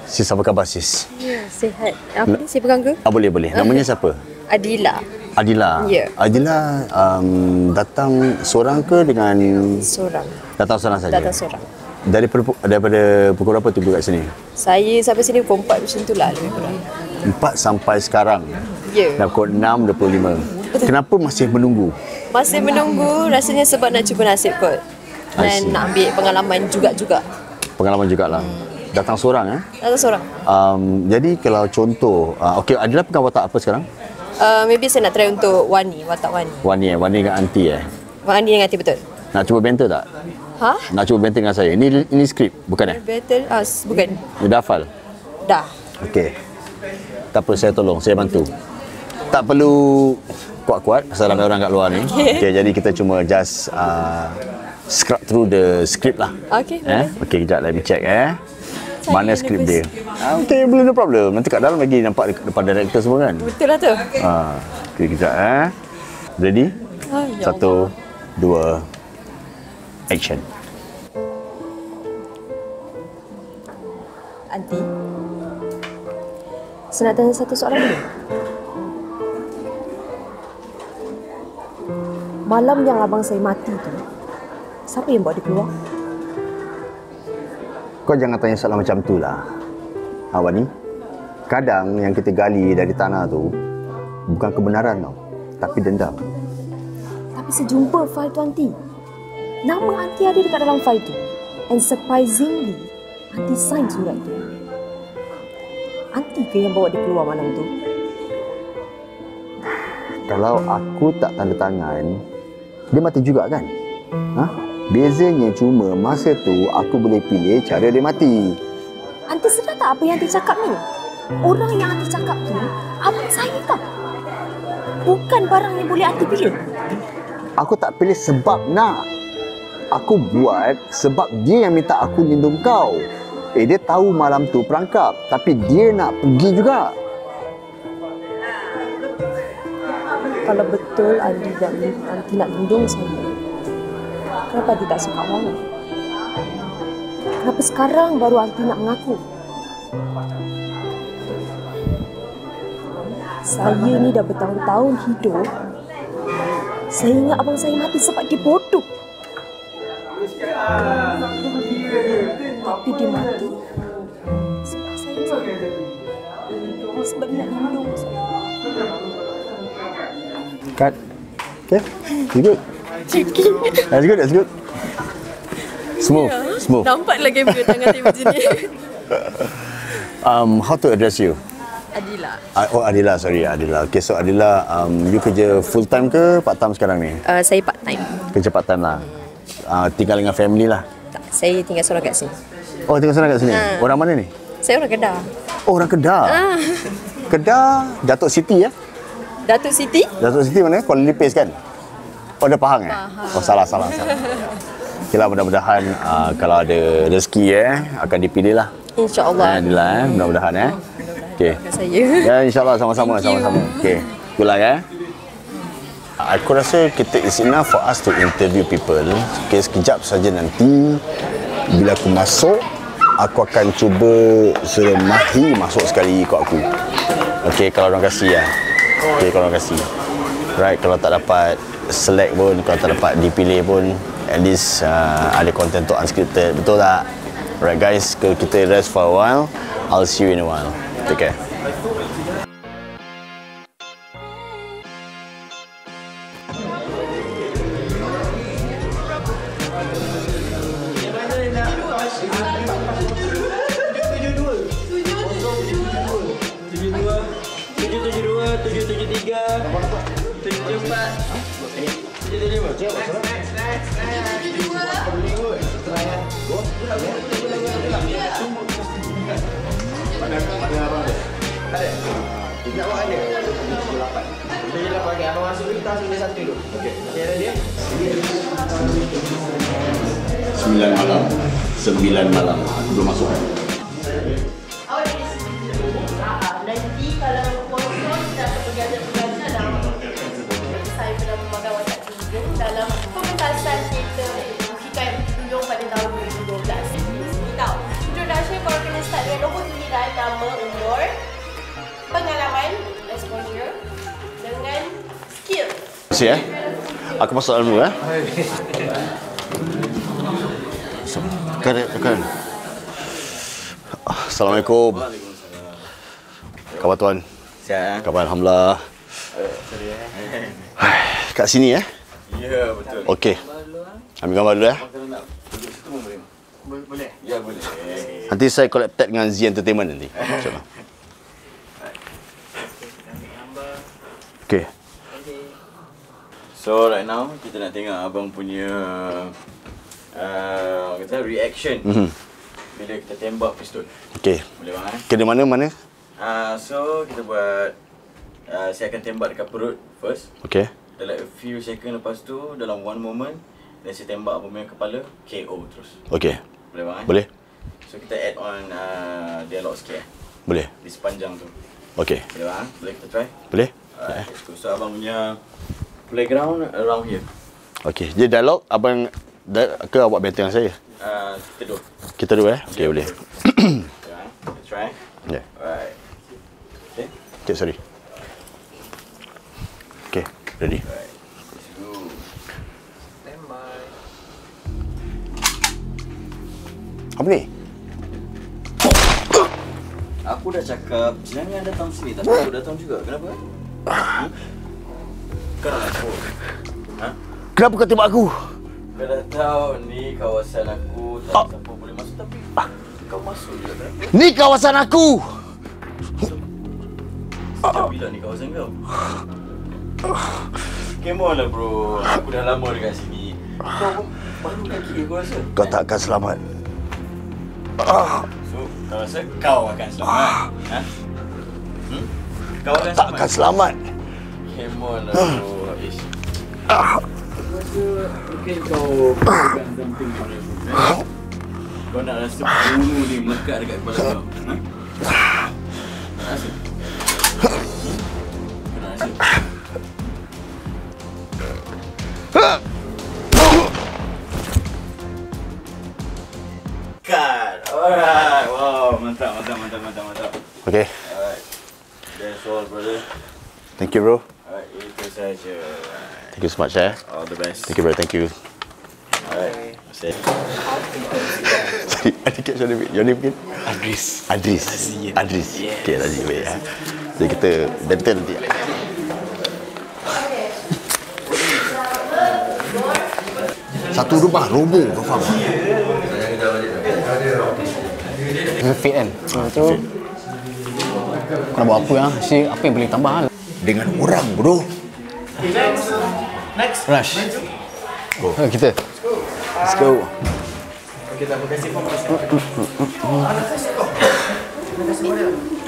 Sis, apa khabar sis? Ya, sihat. Apa ni, saya pegang ke? Boleh. Namanya siapa? Adila. Ya. Adila datang seorang ke dengan... Seorang. Datang seorang saja? Datang seorang. Daripada pukul berapa tiba kat sini? Saya sampai sini pukul 4 macam tu lah. 4 sampai sekarang? Ya. Dah pukul 6.25. Kenapa masih menunggu? Masih menunggu rasanya sebab nak cuba nasib kot. Dan nak ambil pengalaman juga. Pengalaman jugalah. Datang seorang Datang seorang. Jadi kalau contoh, okey, Adila pegang watak apa sekarang? Maybe saya nak try untuk watak Wani. Wani dengan Aunty Wani dengan Aunty, betul. Nak cuba banter tak? Nak cuba banter dengan saya? Ini skrip, bukan Battle? Bukan. Dah hafal? Dah. Okey. Tak apa, saya tolong, saya bantu. Tak perlu kuat-kuat pasal ramai orang kat luar ni. Okay, jadi kita cuma just scrub through the script lah. Okay. Okay, kejap, let me check mana skrip dia. Okay, boleh, no problem. Nanti kat dalam lagi nampak depan director semua kan? Betul lah tu. Okay, kejap Ready? 1, 2, action. Aunty, saya nak tanya satu soalan dulu. Malam yang abang saya mati tu, siapa yang bawa dia keluar? Kau jangan tanya soalan macam tu lah, Wani. Kadang yang kita gali dari tanah tu bukan kebenaran tau, tapi dendam. Tapi saya jumpa file tu, Aunty. Nama Aunty ada dekat dalam file tu. And surprisingly, Aunty sign surat tu. Aunty ke yang bawa dia keluar malam tu? Kalau aku tak tanda tangan, dia mati juga kan? Bezanya cuma masa tu aku boleh pilih cara dia mati. Aunty sedar tak apa yang Aunty cakap ni? Orang yang Aunty cakap tu, abang saya tau. Bukan barang yang boleh Aunty pilih. Aku tak pilih sebab nak. Aku buat sebab dia yang minta aku lindung kau. Dia tahu malam tu perangkap, tapi dia nak pergi juga. Kalau betul Aunty nak lindung saya, kenapa dia tak cakap awal? Kenapa sekarang baru Aunty nak mengaku? Saya ni dah bertahun-tahun hidup. Saya ingat abang saya mati sebab dia bodoh. Tapi dia mati sebab saya sebab nak lindung saya. Cut. Okay, that's good. Smooth. Nampak lagi kamera tangan saya macam ni. How to address you? Adila. Adila. Okay, so Adila, you kerja full time ke part time sekarang ni? Saya part time. Kerja part time lah. Tinggal dengan family lah. Tak, saya tinggal seorang kat sini. Oh, tinggal seorang kat sini. Orang mana ni? Saya orang Kedah. Oh, orang Kedah. Kedah, Datuk Siti ya? Datuk Siti mana? Kuala Lipis kan? Oh, dah Pahang Oh, salah. Okay lah, mudah-mudahan kalau ada rezeki akan dipilih lah. InsyaAllah. Alhamdulillah mudah-mudahan Okay. Saya. Ya, insyaAllah sama-sama. Okay, good luck Aku rasa it's enough for us to interview people. Okay, sekejap saja nanti bila aku masuk, aku akan cuba Mahir masuk sekali ikut aku. Okay, kalau orang kasih lah. Okay, kalau orang kasih. Right, kalau tak dapat select pun, kalau tak dapat dipilih pun, at least ada content untuk unscripted. Betul tak? Alright guys, kita rest for a while. I'll see you in a while. Take care. Sembilan malam. Aku belum masuk. Nanti kalau kosong dah pergi dalam saya pernah memakai WhatsApp 3 dalam pementasan teater Hikayat Duyung pada tahun 2012. Tahu. Introduction korang kena start dengan nombor pilihan, nama, umur, pengalaman, exposure dengan skill. Terima kasih Aku masuk dalam dulu Tekan. Assalamualaikum. Khabar tuan? Sihat. Khabar alhamdulillah. Kat sini Ya, betul. Okey. Ambil gambar dulu Boleh? Ya, boleh. Nanti saya collab tag dengan Z Entertainment nanti. InsyaAllah. Okey. So right now kita nak tengok abang punya kata reaction bila kita tembak pistol. Okey. Boleh bang? Kena mana? So kita buat saya akan tembak dekat perut first. Okey. Dalam a few second lepas tu, dalam one moment, dan saya tembak abang punya kepala, KO terus. Okey. Boleh bang? Boleh. So kita add on dialog sikit Boleh. di sepanjang tu. Okey. Boleh bang? Boleh kita try? Boleh. So abang punya playground around here. Okey. Jadi dialog abang ke awak benteng saya? Kita dua. Kita dua Okey, boleh. Kita try. Yeah. Alright. Okay. Okay, sorry. Okay, ready. Alright. Let's go. Standby. Apa ni? Aku dah cakap jangan datang sini, tapi aku datang juga. Kenapa? Kau nak takut? Kenapa kau tembak aku? Kau dah tahu ni kawasan aku, tak siapa boleh masuk, tapi kau masuk je kan? Ni kawasan aku! Sejak bila ni kawasan kau? Come on lah bro, aku dah lama dekat sini. Kau baru kaki aku rasa. Kau tak akan selamat. So, kau rasa kau akan selamat? Kau akan selamat? Tak akan selamat. Come on lah bro. Mungkin kau pegang something kau nak rasa bulu ni melekat dekat kepala kau. Nak rasa? Kau nak rasa? Cut! Alright! Wow, mantap. Okay. Alright. That's all brother. Thank you bro. Alright, itu saja. Thank you so much All the best. Thank you bro, thank you. Alright. Sorry, I didn't catch your name again? Adris. Yes. Okay, Razi, baik Jadi kita battle nanti. Satu rumah roboh, kau faham? Fit kan? Tu nak buat apa lah? Apa yang boleh tambah lah? Dengan orang bro. Next. Rush. Go. Kita. Let's go. Okay, tak apa. Kasih form.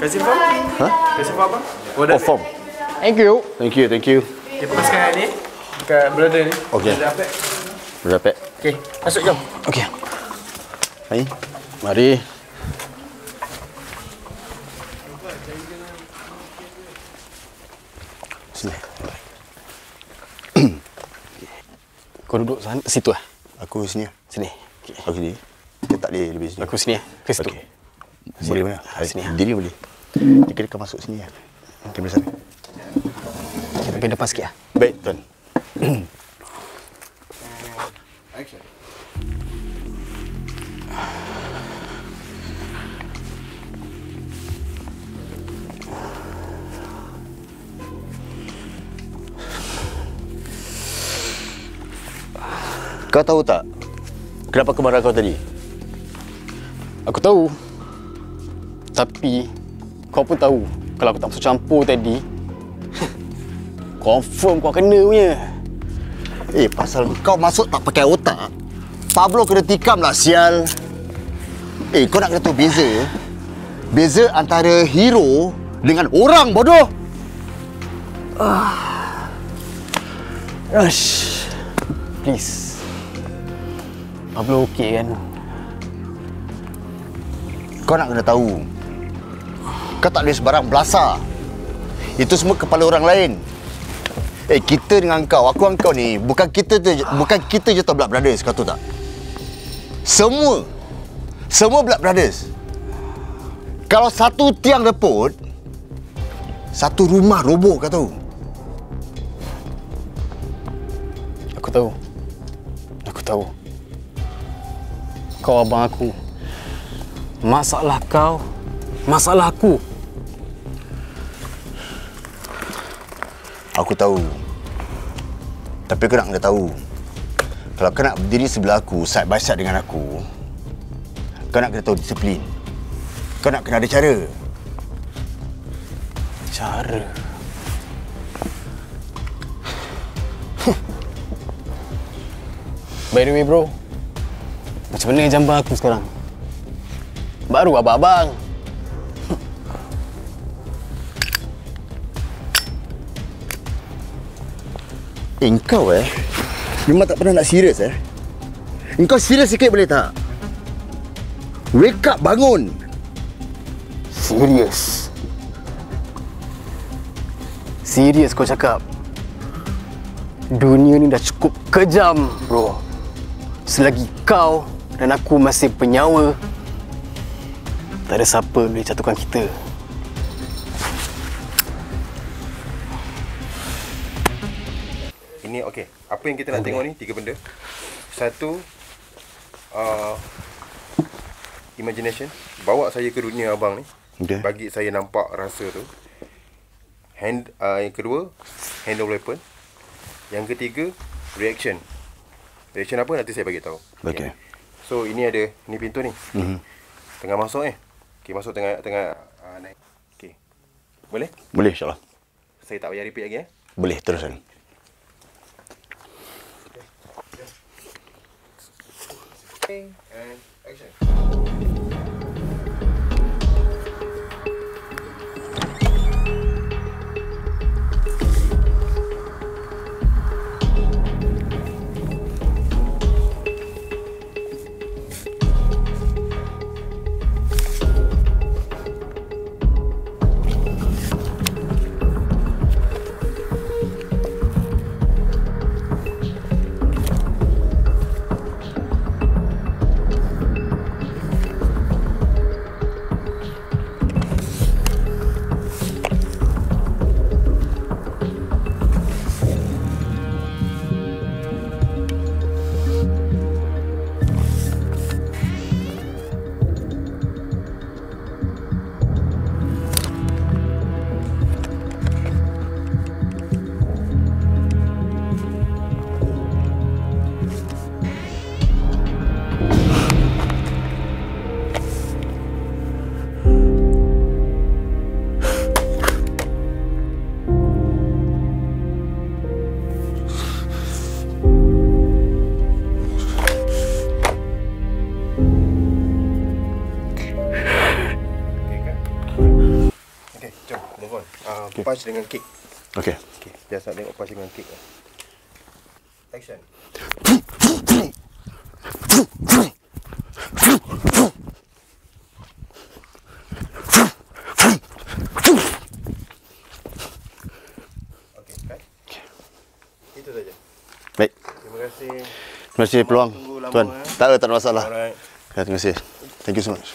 Kasih form? Kasih form apa? Oh, form. Thank you. Thank you. Okay, teruskan ni. Dekat brother ni. Okay. Berapa? Okay, masuk jom. Okay. Hai. Mari. Sini. Kau duduk sana, situ lah. Aku sini. Sini. Okay. Aku sini. Kita tak boleh lebih sini. Aku sini ke situ. Okay. Boleh mana? Sini. Diri boleh. Kita akan masuk sini. Kamera sana. Kita pergi depan sikit. Baik, tuan. Action. Kau tahu tak kenapa aku marah kau tadi? Aku tahu. Tapi kau pun tahu kalau aku tak masuk campur tadi, confirm kau kena punya. Pasal kau masuk tak pakai otak, Pablo kena tikam lah, sial. Kau nak kena tahu beza antara hero dengan orang, bodoh. Please. Pablo okey kan? Kau nak kena tahu, kau tak boleh sembarang belasah. Itu semua kepala orang lain. Kita dengan kau, aku dengan kau ni, bukan kita je tau blood brothers, kau tahu tak? Semua blood brothers. Kalau satu tiang reput, satu rumah roboh, kau tahu? Aku tahu. Kau abang aku. Masalah kau, masalah aku. Aku tahu. Tapi kau nak kena tahu, kalau kau nak berdiri sebelah aku, side by side dengan aku, kau nak kena tahu disiplin. Kau nak kena ada cara. Cara? By the way bro, macam mana jamban aku sekarang? Baru abang-abang. Engkau memang tak pernah nak serius Engkau serius sikit boleh tak? Wake up, bangun. Serius? Serius kau cakap? Dunia ni dah cukup kejam, bro. Selagi kau dan aku masih bernyawa, tak ada siapa boleh jatuhkan kita. Ini okey. Apa yang kita nak tengok ni, 3 benda. Satu, imagination. Bawa saya ke dunia abang ni. Okay. Bagi saya nampak rasa tu. Yang kedua, handle weapon. Yang ketiga, reaction. Reaction apa nanti saya bagi tahu. Okay. So ini ada ni pintu ni. Tengah masuk Okey, masuk tengah naik. Okey. Boleh? Boleh, insya-Allah. Saya tak payah repeat lagi Boleh, teruskan. And action. Punch dengan kick. Okey. Biasa tengok punch dengan kick. Action. Okey, kan? Itu saja. Baik. Terima kasih. Terima kasih peluang, tuan. Tak ada masalah. Alright. Terima kasih. Thank you so much.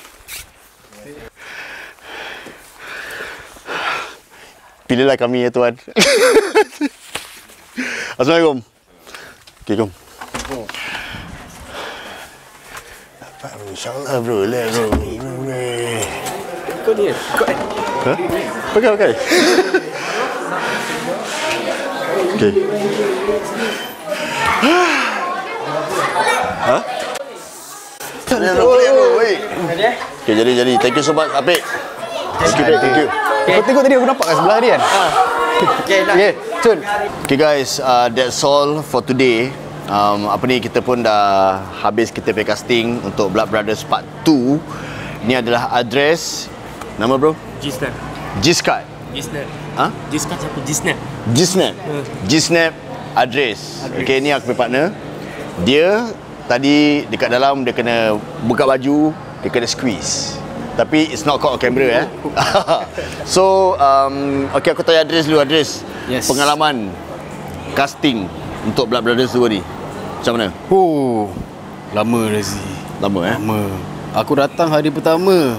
Pilihlah kami ya Tuhan. Assalamualaikum. Okay, kom. InsyaAllah bro, let bro. Kau ni kau Ha? Pakai. Okay. Ha? Tak boleh bro, wait. Okay, jadi. Thank you so much, Apik. Thank you. Kau tengok tadi aku nampak kat sebelah dia kan? Okay, Cun. Okay guys, that's all for today. Kita pun dah habis kita punya casting untuk Blood Brothers Part 2. Ini adalah address. Nama bro? G-Snap. G-Snap. G-Snap. Ha? G-Snap siapa? G-Snap. G-Snap address. Okay, ni aku punya partner. Dia tadi dekat dalam dia kena buka baju, dia kena squeeze. Tapi it's not caught on camera So okay, aku tanya address. Yes. Pengalaman casting untuk Blood Brothers 2 ni macam mana? Lama Razi. Lama. Aku datang hari pertama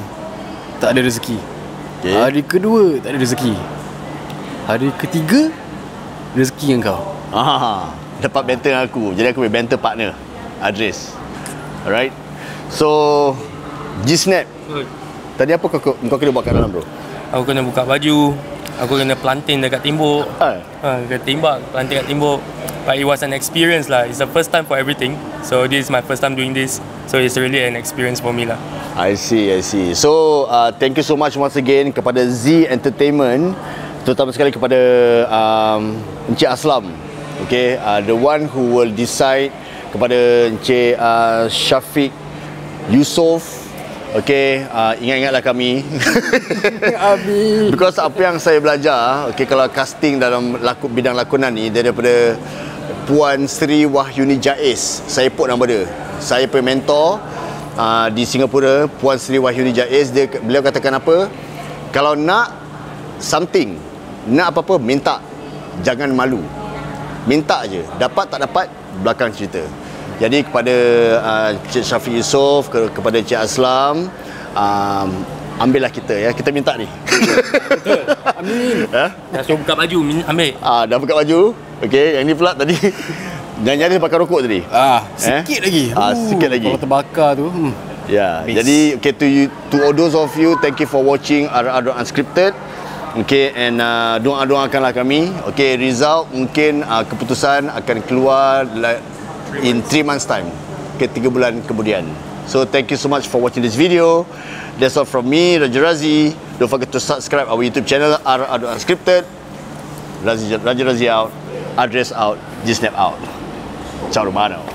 tak ada rezeki. Okay. Hari kedua tak ada rezeki. Hari ketiga rezeki yang kau. Dapat banter dengan aku. Jadi aku boleh banter partner address. Alright. So G-Snap, tadi apa kau kena buat kat dalam bro? Aku kena buka baju, aku kena planting dekat timbuk. Kena timbak, planting kat timbuk. But it was an experience lah. It's the first time for everything. So this is my first time doing this. So it's really an experience for me lah. I see. So thank you so much once again kepada Z Entertainment, terutama sekali kepada Encik Aslam. Okay, the one who will decide, kepada Encik Syafiq Yusof. Okay, ingat-ingatlah kami. Because apa yang saya belajar, okay, kalau casting dalam bidang lakonan ni, dia daripada Puan Sri Wahyuni Jaiz. Saya put nama dia. Saya punya mentor di Singapura, Puan Sri Wahyuni Jaiz. Beliau katakan apa? Kalau nak something, nak apa-apa, minta. Jangan malu. Minta je. Dapat tak dapat, belakang cerita. Jadi kepada Cik Syafiq Yusof, kepada Cik Aslam, ambillah kita ya. Kita minta ni. Betul. Amin. Dah suruh buka baju, ambil. Dah buka baju. Okey, yang ni pula tadi jangan bakar rokok tadi. Sikit lagi. Sikit lagi. Kalau terbakar tu. Ya, jadi okay, to all those of you, thank you for watching RR Unscripted. Okay, and doa-doakanlah kami. Okay, result mungkin keputusan akan keluar in 3 months time. Okay, 3 bulan kemudian. So thank you so much for watching this video. That's all from me, Raja Razi. Don't forget to subscribe our YouTube channel RR Unscripted. Raja Razi out. Address out. G-Snap out. Ciao, Romano.